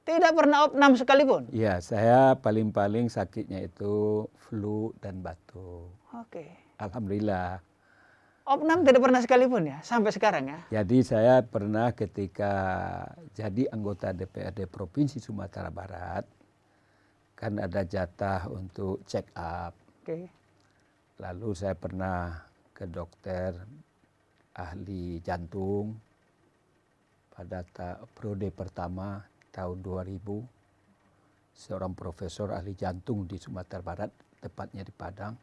Tidak pernah opnam sekalipun? Ya, saya paling-paling sakitnya itu flu dan batuk. Oke. Alhamdulillah. Opnam tidak pernah sekalipun ya, sampai sekarang ya? Jadi saya pernah ketika jadi anggota DPRD Provinsi Sumatera Barat, kan ada jatah untuk check up. Oke. Lalu saya pernah ke dokter, ahli jantung pada periode pertama tahun 2000. Seorang profesor ahli jantung di Sumatera Barat, tepatnya di Padang,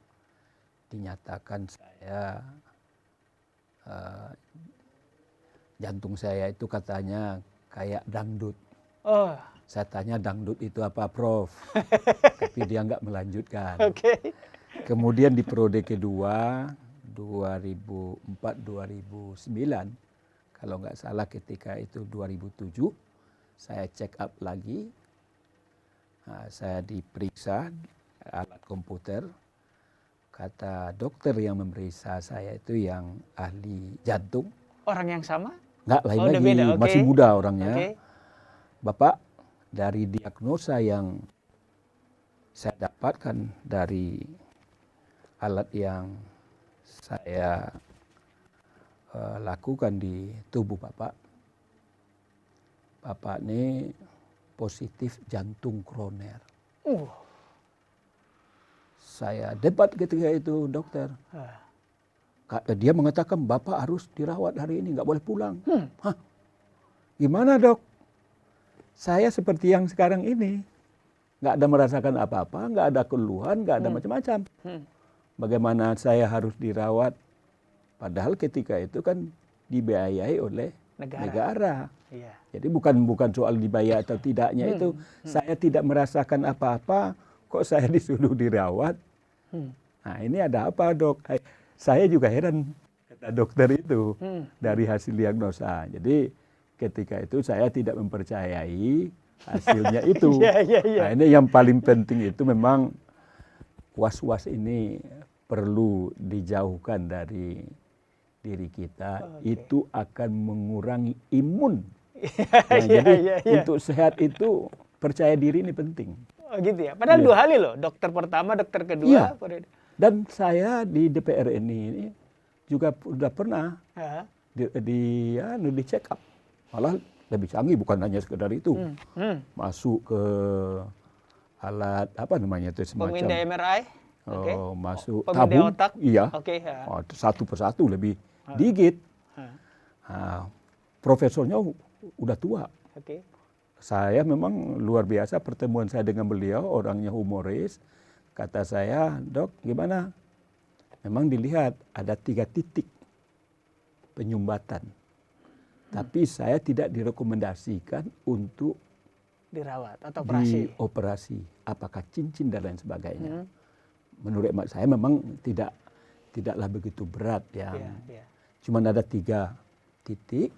dinyatakan jantung saya itu katanya kayak dangdut. Oh, Saya tanya dangdut itu apa, Prof? Tapi dia nggak melanjutkan. oke. Kemudian di periode kedua 2004-2009, kalau nggak salah ketika itu 2007, saya check up lagi. Nah, saya diperiksa alat komputer. Kata dokter yang memeriksa saya itu yang ahli jantung. Orang yang sama? Nggak, lain Oh, udah lagi, beda, oke. masih muda orangnya. Oke. Bapak, dari diagnosa yang saya dapatkan dari alat yang saya lakukan di tubuh Bapak ini positif jantung koroner. Saya debat ketika itu, dokter. Dia mengatakan Bapak harus dirawat hari ini, nggak boleh pulang. Hah? Gimana, Dok? Saya seperti yang sekarang ini, nggak ada merasakan apa-apa, nggak ada keluhan, nggak ada macam-macam. Bagaimana saya harus dirawat? Padahal ketika itu kan dibiayai oleh negara. Iya. Jadi bukan soal dibayar atau tidaknya itu. Saya tidak merasakan apa-apa, kok saya disuruh dirawat? Nah, ini ada apa, Dok? Saya juga heran, kata dokter itu, dari hasil diagnosa. Jadi ketika itu saya tidak mempercayai hasilnya itu. Nah, ini yang paling penting itu memang was-was ini perlu dijauhkan dari diri kita. Itu akan mengurangi imun. Nah, jadi untuk sehat itu percaya diri ini penting. Oh gitu ya. Padahal dua kali loh. Dokter pertama, dokter kedua. Iya. Dan saya di DPR ini juga sudah pernah di check up. Malah lebih canggih, bukan hanya sekedar itu. Masuk ke alat apa namanya itu semacam. Pemindai MRI. Oh, masuk Pemindai tabung. otak. Iya. Oke. Satu persatu lebih digit. Profesornya udah tua. Oke. Saya memang luar biasa pertemuan saya dengan beliau, orangnya humoris. Kata saya, Dok, gimana? Memang dilihat ada 3 titik penyumbatan. Tapi saya tidak direkomendasikan untuk dirawat atau operasi. Dioperasi. Apakah cincin dan lain sebagainya. Menurut saya memang tidaklah begitu berat yang. Cuman ada 3 titik.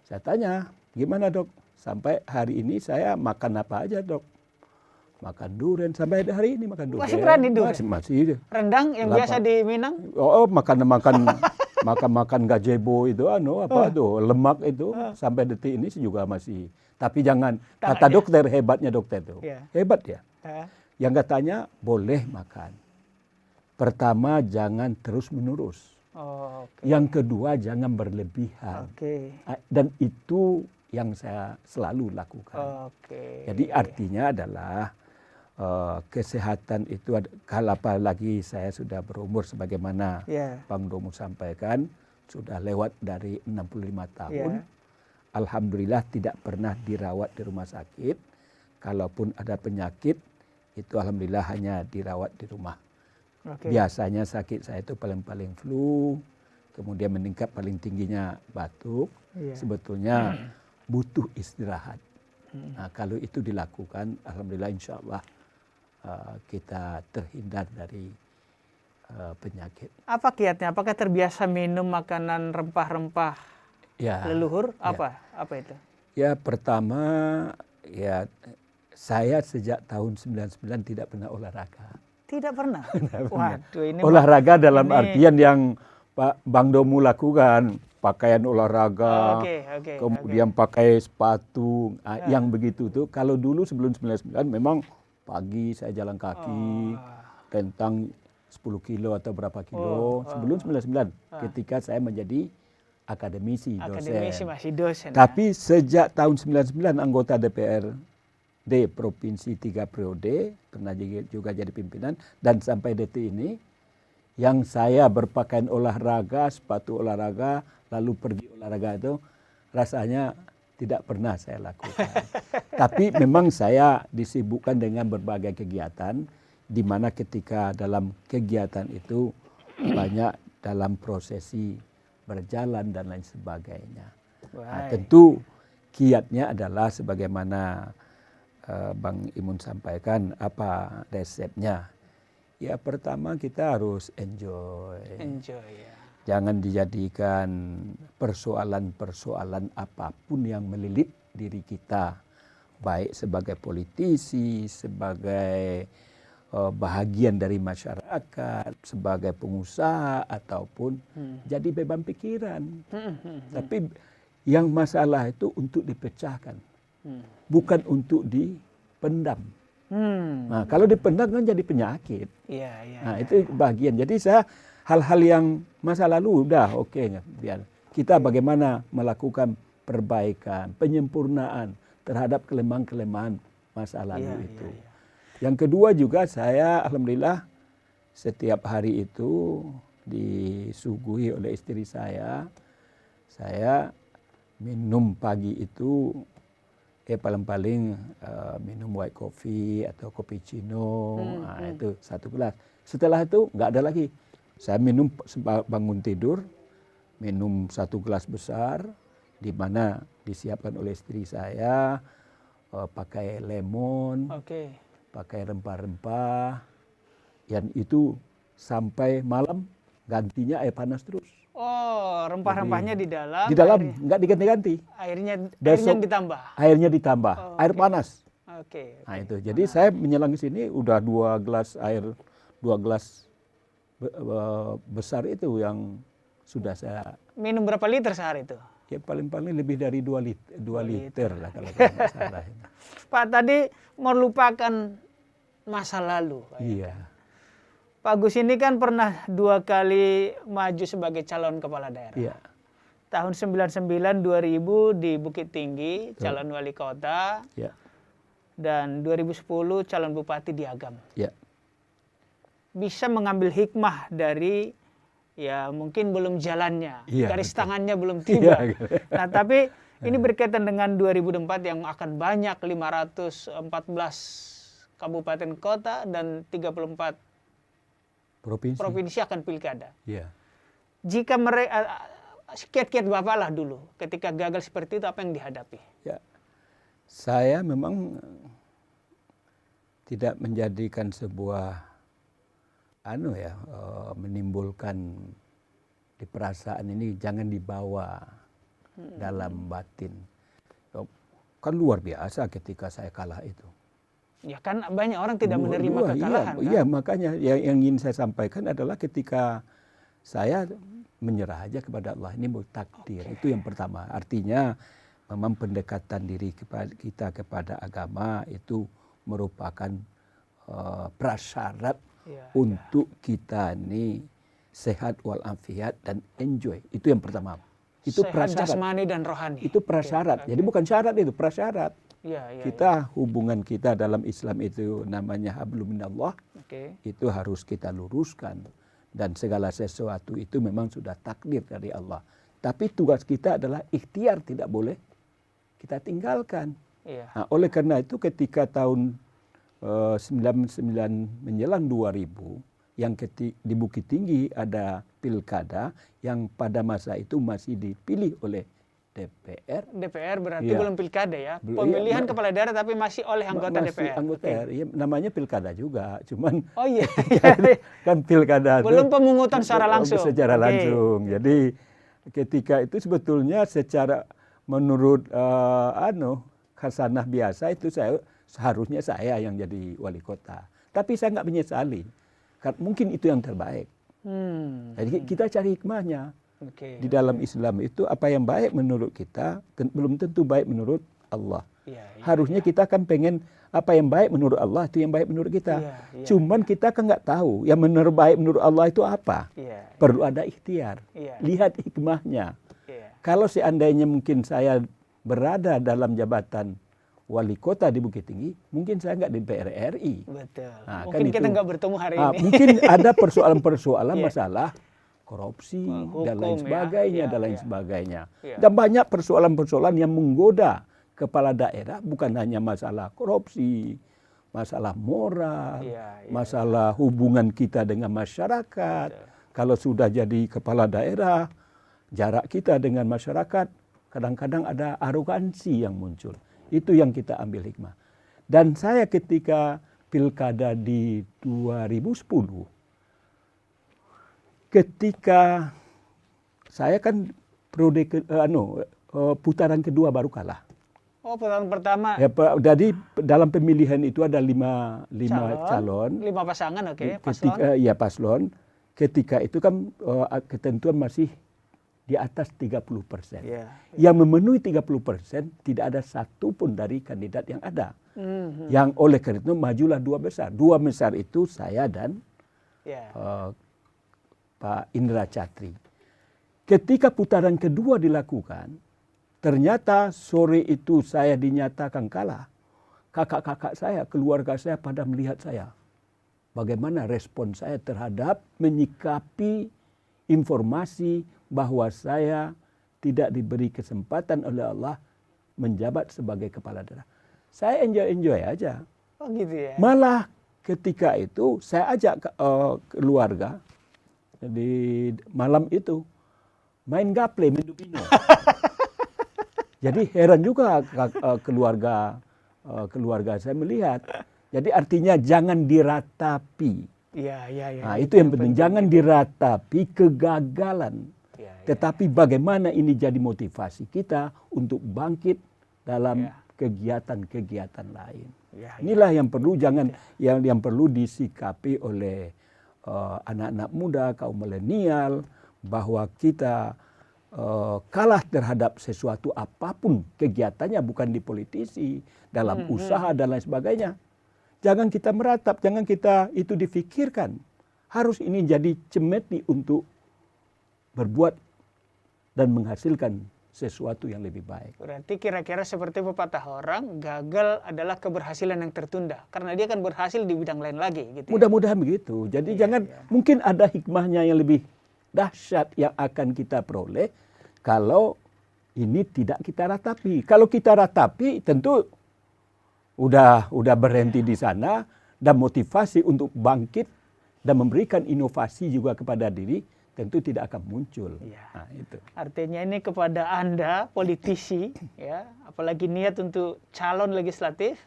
Saya tanya, gimana, Dok? Sampai hari ini saya makan apa aja, Dok? Makan durian, sampai hari ini makan durian. Masih berani durian? Masih. Rendang yang biasa di Minang? Makan gazebo itu lemak itu sampai detik ini juga masih. Tapi jangan, kata dokter, hebatnya dokter tuh. Hebat ya. Yang katanya boleh makan. Pertama, jangan terus-menerus. Yang kedua, jangan berlebihan. Dan itu yang saya selalu lakukan. Jadi artinya adalah kesehatan itu, kalau apalagi saya sudah berumur sebagaimana Bang Domo sampaikan, sudah lewat dari 65 tahun. Alhamdulillah tidak pernah dirawat di rumah sakit. Kalaupun ada penyakit, itu alhamdulillah hanya dirawat di rumah. Biasanya sakit saya itu paling-paling flu, kemudian meningkat paling tingginya batuk. Sebetulnya butuh istirahat. Nah, kalau itu dilakukan, alhamdulillah insya Allah kita terhindar dari penyakit. Apa kiatnya? Apakah terbiasa minum makanan rempah-rempah leluhur? Apa itu? Ya, pertama saya sejak tahun 99 tidak pernah olahraga. Tidak pernah? Waduh, ini olahraga dalam artian yang Pak Bang Domu lakukan. Pakaian olahraga, kemudian pakai sepatu, yang begitu tuh. Kalau dulu sebelum 99 memang pagi saya jalan kaki, rentang 10 kilo atau berapa kilo. Sebelum 99 ketika saya menjadi akademisi, dosen. Masih dosen. Tapi sejak tahun 99 anggota DPRD Provinsi 3 periode, pernah juga jadi pimpinan, dan sampai detik ini, Yang saya berpakaian olahraga, sepatu olahraga, lalu pergi olahraga itu rasanya tidak pernah saya lakukan. Tapi memang saya disibukkan dengan berbagai kegiatan, di mana ketika dalam kegiatan itu banyak dalam prosesi berjalan dan lain sebagainya. Nah, tentu kiatnya adalah sebagaimana Bang Imun sampaikan, apa resepnya? Ya pertama kita harus enjoy. Enjoy ya. Jangan dijadikan persoalan-persoalan apapun yang melilit diri kita, baik sebagai politisi, sebagai bahagian dari masyarakat, sebagai pengusaha ataupun jadi beban pikiran. Tapi yang masalah itu untuk dipecahkan, bukan untuk dipendam. Nah, kalau dipendam kan jadi penyakit. Nah, itu bagian. Jadi saya hal-hal yang masa lalu udah oke, biar kita bagaimana melakukan perbaikan, penyempurnaan terhadap kelemahan-kelemahan masa lalu itu. Yang kedua juga saya alhamdulillah setiap hari itu disuguhi oleh istri saya minum pagi itu paling-paling minum white coffee atau cappuccino, nah, itu 1 gelas. Setelah itu nggak ada lagi. Saya minum bangun tidur, minum 1 gelas besar, di mana disiapkan oleh istri saya, pakai lemon, pakai rempah-rempah, yang itu sampai malam gantinya air panas terus. Oh, rempah-rempahnya di dalam. Di dalam, nggak diganti-ganti. Airnya ditambah. Airnya ditambah, air panas. Nah itu, jadi saya menyelang ke sini udah 2 gelas air, 2 gelas besar itu yang sudah saya. Minum berapa liter sehari itu? Ya paling-paling lebih dari 2 liter lah kalau nggak salah. Pak tadi melupakan masa lalu. Iya. Pak Gus ini kan pernah 2 kali maju sebagai calon kepala daerah. Iya. Tahun 99 2000 di Bukit Tinggi calon wali kota. Iya. Dan 2010 calon bupati di Agam. Iya. Bisa mengambil hikmah dari ya mungkin belum jalannya, garis tangannya belum tiba. Nah, tapi ini berkaitan dengan 2004 yang akan banyak 514 kabupaten kota dan 34 provinsi akan pilkada. Iya. Jika mereka kiat-kiat Bapak lah dulu ketika gagal seperti itu, apa yang dihadapi? Ya. Saya memang tidak menjadikan sebuah menimbulkan di perasaan ini jangan dibawa dalam batin. Kan luar biasa ketika saya kalah itu. Ya kan banyak orang tidak menerima kekalahan. Iya, makanya yang ingin saya sampaikan adalah ketika saya menyerah aja kepada Allah, ini mau takdir. Itu yang pertama. Artinya memang pendekatan diri kita kepada agama itu merupakan prasyarat untuk kita ini sehat walafiat dan enjoy. Itu yang pertama. Itu sehat prasyarat. jasmani dan rohani. Itu prasyarat. Jadi bukan syarat itu, prasyarat. Kita hubungan kita dalam Islam itu namanya hablum minallah. Itu harus kita luruskan, dan segala sesuatu itu memang sudah takdir dari Allah. Tapi tugas kita adalah ikhtiar, tidak boleh kita tinggalkan. Nah, oleh karena itu ketika tahun 99 menjelang 2000 yang di Bukit Tinggi ada pilkada yang pada masa itu masih dipilih oleh DPR berarti belum pilkada ya. Pemilihan kepala daerah tapi masih oleh anggota DPR. Ya, namanya pilkada juga, cuman kan pilkada belum pemungutan secara langsung. Langsung. Jadi ketika itu sebetulnya secara menurut khasanah biasa itu seharusnya saya yang jadi wali kota. Tapi saya nggak menyesali. Mungkin itu yang terbaik. Jadi kita cari hikmahnya. Di dalam Islam itu apa yang baik menurut kita belum tentu baik menurut Allah. Harusnya kita kan pengen apa yang baik menurut Allah itu yang baik menurut kita. Cuman kita kan nggak tahu yang baik menurut Allah itu apa. Perlu ada ikhtiar. Lihat hikmahnya. Kalau seandainya mungkin saya berada dalam jabatan wali kota di Bukit Tinggi, mungkin saya nggak di DPR RI. Betul. Nah, Mungkin kan kita itu, nggak bertemu hari ini. mungkin ada persoalan-persoalan Iya. masalah korupsi dan lain Hukum, sebagainya, ya, dan lain ya. sebagainya. Iya. Dan banyak persoalan-persoalan yang menggoda kepala daerah, bukan hanya masalah korupsi, masalah moral, Iya, iya, masalah hubungan kita dengan masyarakat. Kalau sudah jadi kepala daerah, jarak kita dengan masyarakat, kadang-kadang ada arogansi yang muncul. Itu yang kita ambil hikmah. Dan saya ketika pilkada di 2010, ketika saya kan putaran kedua baru kalah. Oh, putaran pertama Ya, jadi dalam pemilihan itu ada lima calon. 5 pasangan, oke. Ketika ya paslon, ketika itu kan ketentuan masih di atas 30%. Iya. Yang memenuhi 30% tidak ada satupun dari kandidat yang ada. Yang oleh karena itu majulah dua besar. Dua besar itu saya dan Ya. Pak Indra Catri. Ketika putaran kedua dilakukan, ternyata sore itu saya dinyatakan kalah. Kakak-kakak saya, keluarga saya pada melihat saya. Bagaimana respon saya terhadap menyikapi informasi bahwa saya tidak diberi kesempatan oleh Allah menjabat sebagai kepala daerah. Saya enjoy aja. Oh gitu ya. Malah ketika itu saya ajak keluarga di malam itu main gaple, main domino. Jadi heran juga keluarga saya melihat. Jadi artinya jangan diratapi. Iya. Nah, itu yang penting. Jangan diratapi kegagalan. Ya. Tetapi bagaimana ini jadi motivasi kita untuk bangkit dalam kegiatan-kegiatan lain. Ya. Inilah yang perlu yang perlu disikapi oleh anak-anak muda, kaum milenial, bahwa kita kalah terhadap sesuatu apapun kegiatannya, bukan di politisi, dalam usaha dan lain sebagainya. Jangan kita meratap, jangan kita itu difikirkan. Harus ini jadi cemeti untuk berbuat dan menghasilkan sesuatu yang lebih baik. Berarti kira-kira seperti pepatah orang, gagal adalah keberhasilan yang tertunda. Karena dia akan berhasil di bidang lain lagi. Gitu ya? Mudah-mudahan begitu. Jadi mungkin ada hikmahnya yang lebih dahsyat yang akan kita peroleh kalau ini tidak kita ratapi. Kalau kita ratapi tentu udah berhenti di sana, dan motivasi untuk bangkit dan memberikan inovasi juga kepada diri tentu tidak akan muncul. Ya. Nah, itu. Artinya ini kepada Anda politisi, ya, apalagi niat untuk calon legislatif,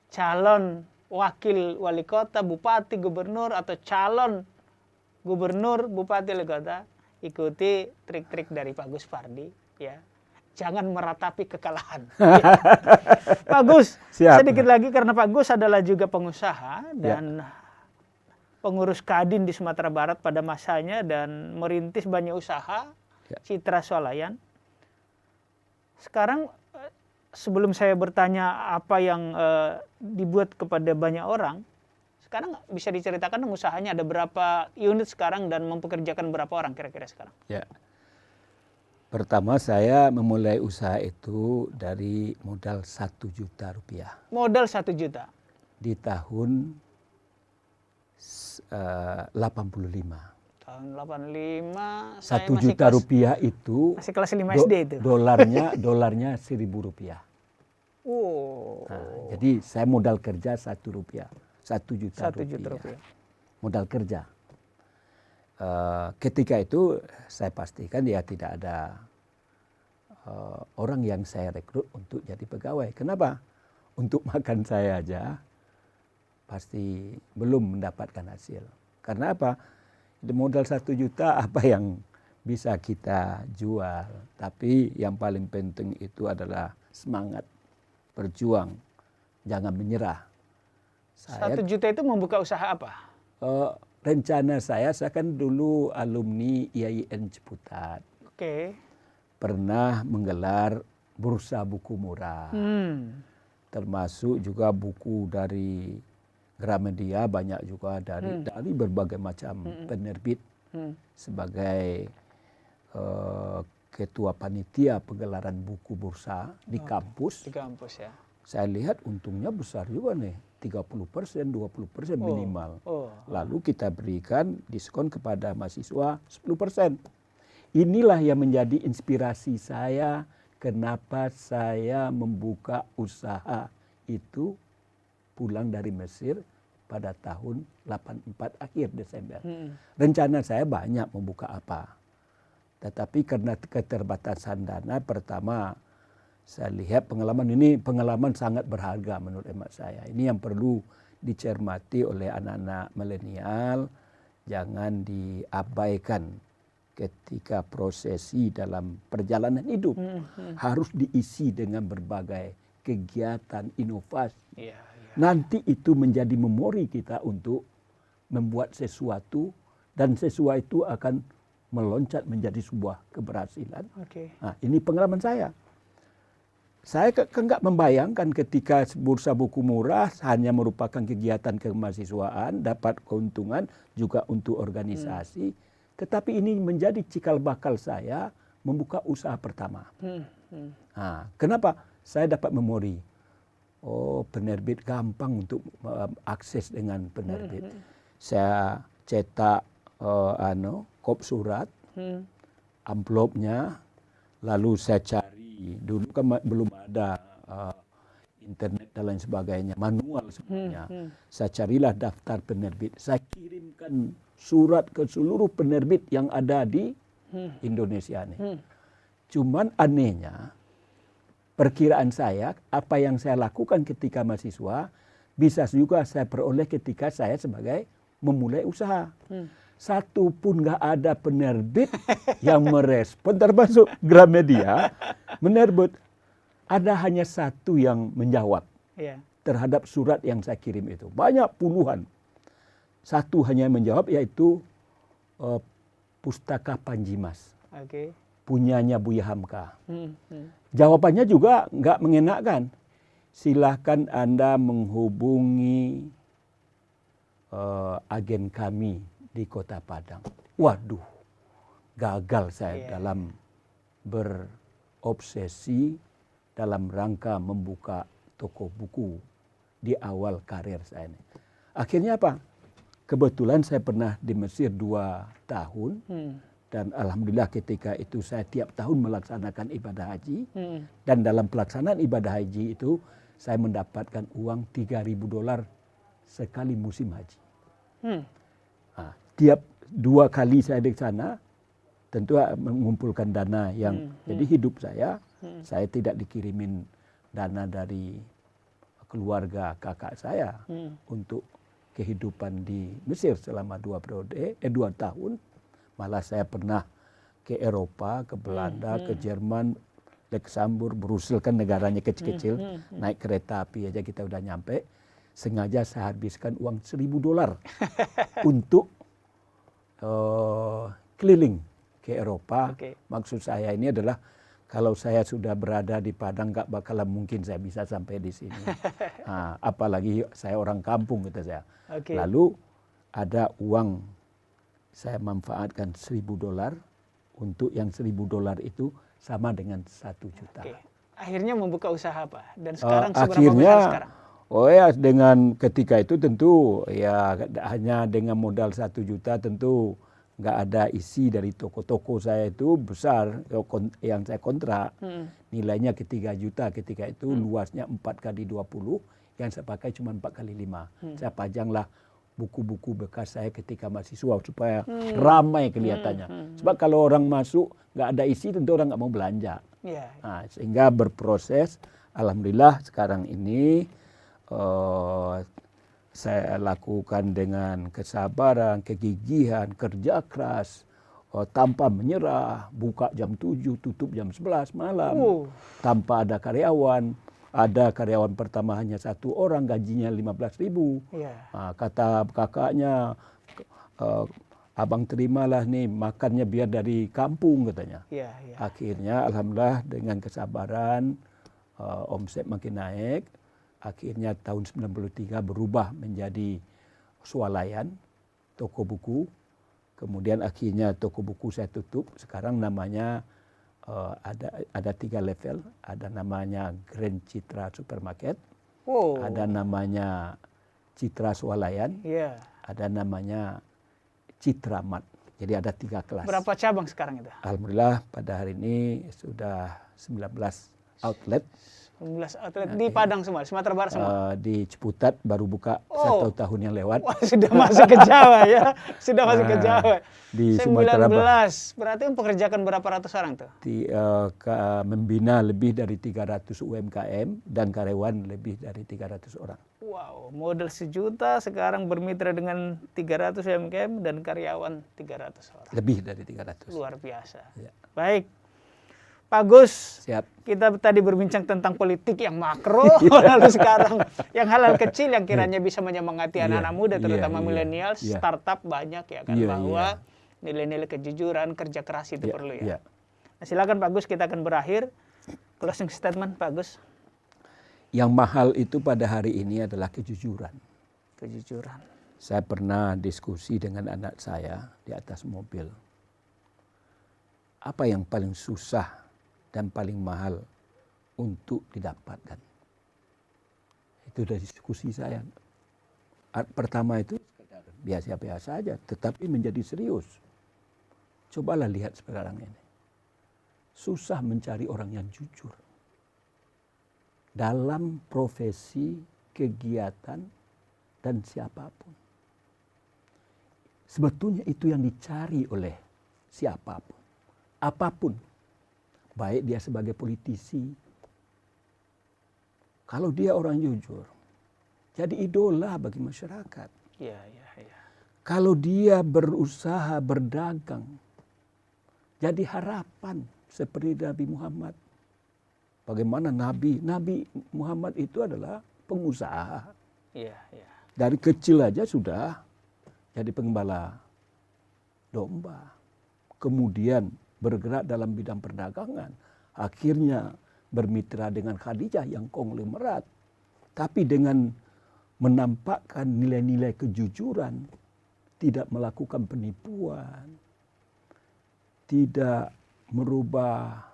calon wakil wali kota, bupati, gubernur, atau calon gubernur, bupati, wali kota, ikuti trik-trik dari Pak Gus Pardi, ya. Jangan meratapi kekalahan. Pak Gus, sedikit lagi karena Pak Gus adalah juga pengusaha dan pengurus Kadin di Sumatera Barat pada masanya dan merintis banyak usaha, Citra Swalayan. Sekarang sebelum saya bertanya apa yang dibuat kepada banyak orang, sekarang bisa diceritakan usahanya ada berapa unit sekarang dan mempekerjakan berapa orang kira-kira sekarang? Ya. Pertama saya memulai usaha itu dari modal 1 juta rupiah. Modal 1 juta? Di tahun 85. Tahun 85 saya 1 juta rupiah itu masih kelas 5 SD itu. Dolarnya 1.000 rupiah. Oh. Nah, jadi saya modal kerja 1 rupiah. 1 juta rupiah. Modal kerja. Ketika itu saya pastikan ya tidak ada orang yang saya rekrut untuk jadi pegawai. Kenapa? Untuk makan saya aja pasti belum mendapatkan hasil. Karena apa? Di modal 1 juta apa yang bisa kita jual. Tapi yang paling penting itu adalah semangat, berjuang, jangan menyerah. 1 juta itu membuka usaha apa? Rencana saya kan dulu alumni IAIN Ciputat. Oke. Pernah menggelar bursa buku murah. Termasuk juga buku dari Gramedia, banyak juga dari berbagai macam penerbit. Sebagai ketua panitia penggelaran buku bursa di kampus. Di kampus ya. saya lihat untungnya besar juga nih, 30%, 20% minimal. Lalu kita berikan diskon kepada mahasiswa 10%. Inilah yang menjadi inspirasi saya kenapa saya membuka usaha itu pulang dari Mesir pada tahun 84 akhir Desember. Rencana saya banyak membuka apa. Tetapi karena keterbatasan dana, pertama saya lihat pengalaman sangat berharga menurut hemat saya. Ini yang perlu dicermati oleh anak-anak milenial, jangan diabaikan ketika prosesi dalam perjalanan hidup. Harus diisi dengan berbagai kegiatan inovasi. Nanti itu menjadi memori kita untuk membuat sesuatu, dan sesuatu itu akan meloncat menjadi sebuah keberhasilan. Nah, ini pengalaman saya. Saya enggak membayangkan ketika bursa buku murah hanya merupakan kegiatan kemahasiswaan, dapat keuntungan juga untuk organisasi. Tetapi ini menjadi cikal bakal saya membuka usaha pertama. Nah, kenapa? Saya dapat memori. Oh, penerbit gampang untuk akses dengan penerbit. Saya cetak kop surat, amplopnya, lalu saya cari. Dulu kan belum ada internet dan lain sebagainya, manual semuanya. Saya carilah daftar penerbit. Saya kirimkan surat ke seluruh penerbit yang ada di Indonesia ini. Cuman anehnya, perkiraan saya, apa yang saya lakukan ketika mahasiswa, bisa juga saya peroleh ketika saya sebagai memulai usaha. Satu pun nggak ada penerbit yang merespon, termasuk Gramedia menerbit. Ada hanya satu yang menjawab terhadap surat yang saya kirim itu. Banyak puluhan. Satu hanya yang menjawab, yaitu Pustaka Panji Mas. Punyanya Buya Hamka. Jawabannya juga nggak mengenakan. Silahkan Anda menghubungi agen kami di Kota Padang. Waduh, gagal saya dalam berobsesi dalam rangka membuka toko buku di awal karir saya ini. Akhirnya apa? Kebetulan saya pernah di Mesir 2 tahun. Dan alhamdulillah ketika itu saya tiap tahun melaksanakan ibadah haji. Dan dalam pelaksanaan ibadah haji itu saya mendapatkan uang $3.000 sekali musim haji. Nah, tiap 2 kali saya di sana tentu mengumpulkan dana yang jadi hidup saya tidak dikirimin dana dari keluarga kakak saya untuk kehidupan di Mesir selama 2 tahun. Malah saya pernah ke Eropa, ke Belanda, ke Jerman, Luxembourg, Brussels, kan negaranya kecil-kecil. Naik kereta api aja kita udah nyampe. Sengaja saya habiskan uang $1.000 untuk keliling ke Eropa. Maksud saya ini adalah kalau saya sudah berada di Padang nggak bakalan mungkin saya bisa sampai di sini. Nah, apalagi saya orang kampung gitu saya. Lalu ada uang, saya manfaatkan $1.000 untuk yang $1.000 itu sama dengan 1 juta. Akhirnya membuka usaha apa? Dan sekarang seberapa akhirnya, besar sekarang? Oh ya, dengan ketika itu tentu ya hanya dengan modal 1 juta tentu nggak ada isi dari toko-toko saya itu besar yang saya kontrak. Nilainya ke 3 juta ketika itu, luasnya 4x20, yang saya pakai cuma 4x5. Saya pajanglah buku-buku bekas saya ketika mahasiswa supaya ramai kelihatannya. Sebab kalau orang masuk nggak ada isi tentu orang nggak mau belanja. Nah, sehingga berproses, alhamdulillah sekarang ini saya lakukan dengan kesabaran, kegigihan, kerja keras, tanpa menyerah, buka jam 7, tutup jam 11 malam, tanpa ada karyawan. Ada karyawan pertama hanya 1 orang, gajinya 15.000. Nah, kata kakaknya, abang terimalah nih, makannya biar dari kampung katanya. Akhirnya alhamdulillah dengan kesabaran, omset makin naik. Akhirnya tahun 93 berubah menjadi swalayan, toko buku. Kemudian akhirnya toko buku saya tutup, sekarang namanya ada 3 level, ada namanya Grand Citra Supermarket, Oh, ada namanya Citra Swalayan, iya. ada namanya Citra Mart. Jadi ada 3 kelas. Berapa cabang sekarang itu? Alhamdulillah pada hari ini sudah 19 outlet. 19 outlet di Padang semua, Sumatera Barat semua. Di Ciputat baru buka Oh. 1 tahun yang lewat. Wah, sudah masuk ke Jawa ya. Sudah masuk ke Jawa. Di 19, Sumatera Barat. berarti mempekerjakan berapa ratus orang tuh? Membina lebih dari 300 UMKM dan karyawan lebih dari 300 orang. Wow, modal 1 juta sekarang bermitra dengan 300 UMKM dan karyawan 300 orang. Lebih dari 300. Luar biasa. Ya. Baik. Pak Gus, Siap. kita tadi berbincang tentang politik yang makro, lalu sekarang yang hal-hal kecil yang kiranya bisa menyemangati Iya, anak-anak muda, terutama iya, milenial, iya. startup banyak ya kan, Iya, bahwa nilai-nilai kejujuran, kerja keras itu Iya, perlu iya. ya. Nah, silakan Pak Gus, kita akan berakhir. Closing statement Pak Gus. Yang mahal itu pada hari ini adalah kejujuran. Kejujuran. Saya pernah diskusi dengan anak saya di atas mobil. Apa yang paling susah dan paling mahal untuk didapatkan? Itu dari diskusi saya. Pertama itu biasa-biasa saja, tetapi menjadi serius. Cobalah lihat sekarang ini. Susah mencari orang yang jujur. Dalam profesi, kegiatan, dan siapapun. Sebetulnya itu yang dicari oleh siapapun. Apapun. Baik dia sebagai politisi. Kalau dia orang jujur, jadi idola bagi masyarakat. Iya, iya, iya. Kalau dia berusaha berdagang, jadi harapan seperti Nabi Muhammad. Bagaimana Nabi Muhammad itu adalah pengusaha. Iya, iya. Dari kecil aja sudah jadi pengembala domba. Kemudian bergerak dalam bidang perdagangan. Akhirnya bermitra dengan Khadijah yang konglomerat. Tapi dengan menampakkan nilai-nilai kejujuran, tidak melakukan penipuan, tidak merubah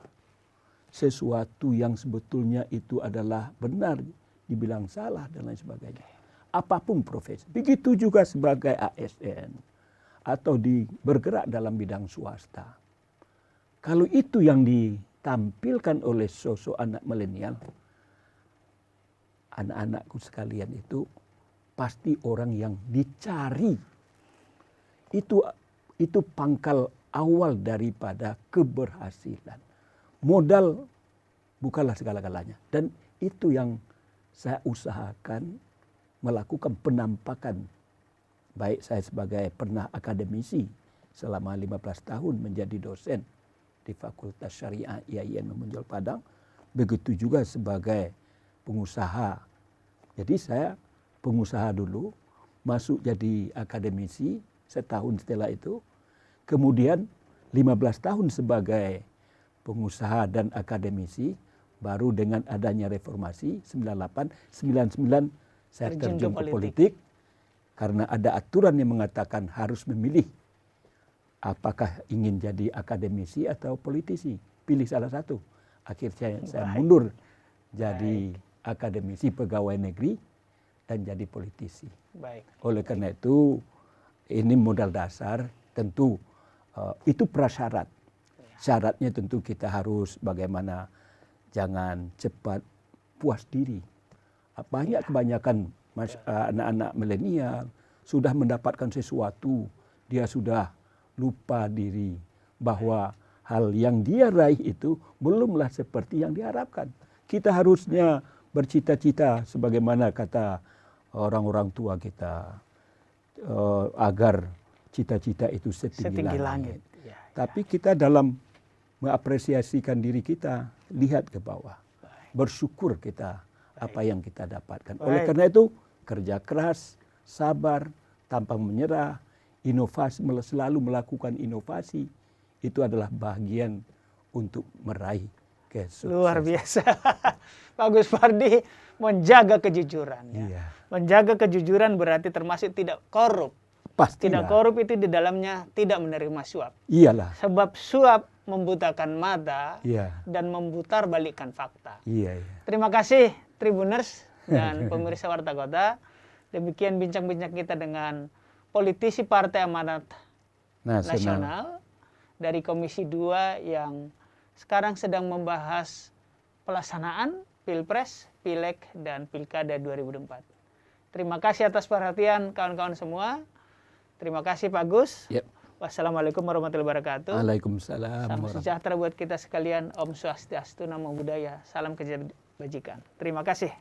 sesuatu yang sebetulnya itu adalah benar dibilang salah dan lain sebagainya. Apapun profesi. Begitu juga sebagai ASN atau bergerak dalam bidang swasta. Kalau itu yang ditampilkan oleh sosok anak milenial, anak-anakku sekalian itu pasti orang yang dicari. Itu pangkal awal daripada keberhasilan. Modal bukanlah segala-galanya. Dan itu yang saya usahakan melakukan penampakan. Baik saya sebagai pernah akademisi selama 15 tahun menjadi dosen di Fakultas Syariah IAIN Memunjol Padang. Begitu juga sebagai pengusaha. Jadi saya pengusaha dulu, masuk jadi akademisi setahun setelah itu. Kemudian 15 tahun sebagai pengusaha dan akademisi, baru dengan adanya reformasi 98, 99 saya terjun ke politik. Karena ada aturan yang mengatakan harus memilih apakah ingin jadi akademisi atau politisi. Pilih salah satu. Akhirnya saya mundur jadi akademisi pegawai negeri dan jadi politisi. Baik. Oleh karena itu ini modal dasar, tentu itu prasyarat. Syaratnya tentu kita harus bagaimana jangan cepat puas diri. Banyak kebanyakan anak-anak milenial sudah mendapatkan sesuatu, dia sudah lupa diri bahwa hal yang dia raih itu belumlah seperti yang diharapkan. Kita harusnya bercita-cita sebagaimana kata orang-orang tua kita, agar cita-cita itu setinggi langit. Ya, Tapi kita dalam mengapresiasikan diri kita, lihat ke bawah. Bersyukur kita apa yang kita dapatkan. Oleh karena itu, kerja keras, sabar, tanpa menyerah, inovasi, selalu melakukan inovasi, itu adalah bagian untuk meraih kesuksesan. Luar biasa. Pak Gus Pardi menjaga kejujuran. Ya. Iya. Menjaga kejujuran berarti termasuk tidak korup. Pastilah. Tidak korup itu di dalamnya tidak menerima suap. Iyalah. Sebab suap membutakan mata Iya. dan memutar balikkan fakta. Iya, iya. Terima kasih Tribuners dan pemirsa Warta Kota. Demikian bincang-bincang kita dengan politisi Partai Amanat Nasional dari Komisi 2 yang sekarang sedang membahas pelaksanaan Pilpres, Pileg, dan Pilkada 2024. Terima kasih atas perhatian kawan-kawan semua. Terima kasih Pak Gus. Yep. Wassalamualaikum warahmatullahi wabarakatuh. Waalaikumsalam. Salam sejahtera buat kita sekalian. Om Swastiastu, Namo Buddhaya. Salam kebajikan. Terima kasih.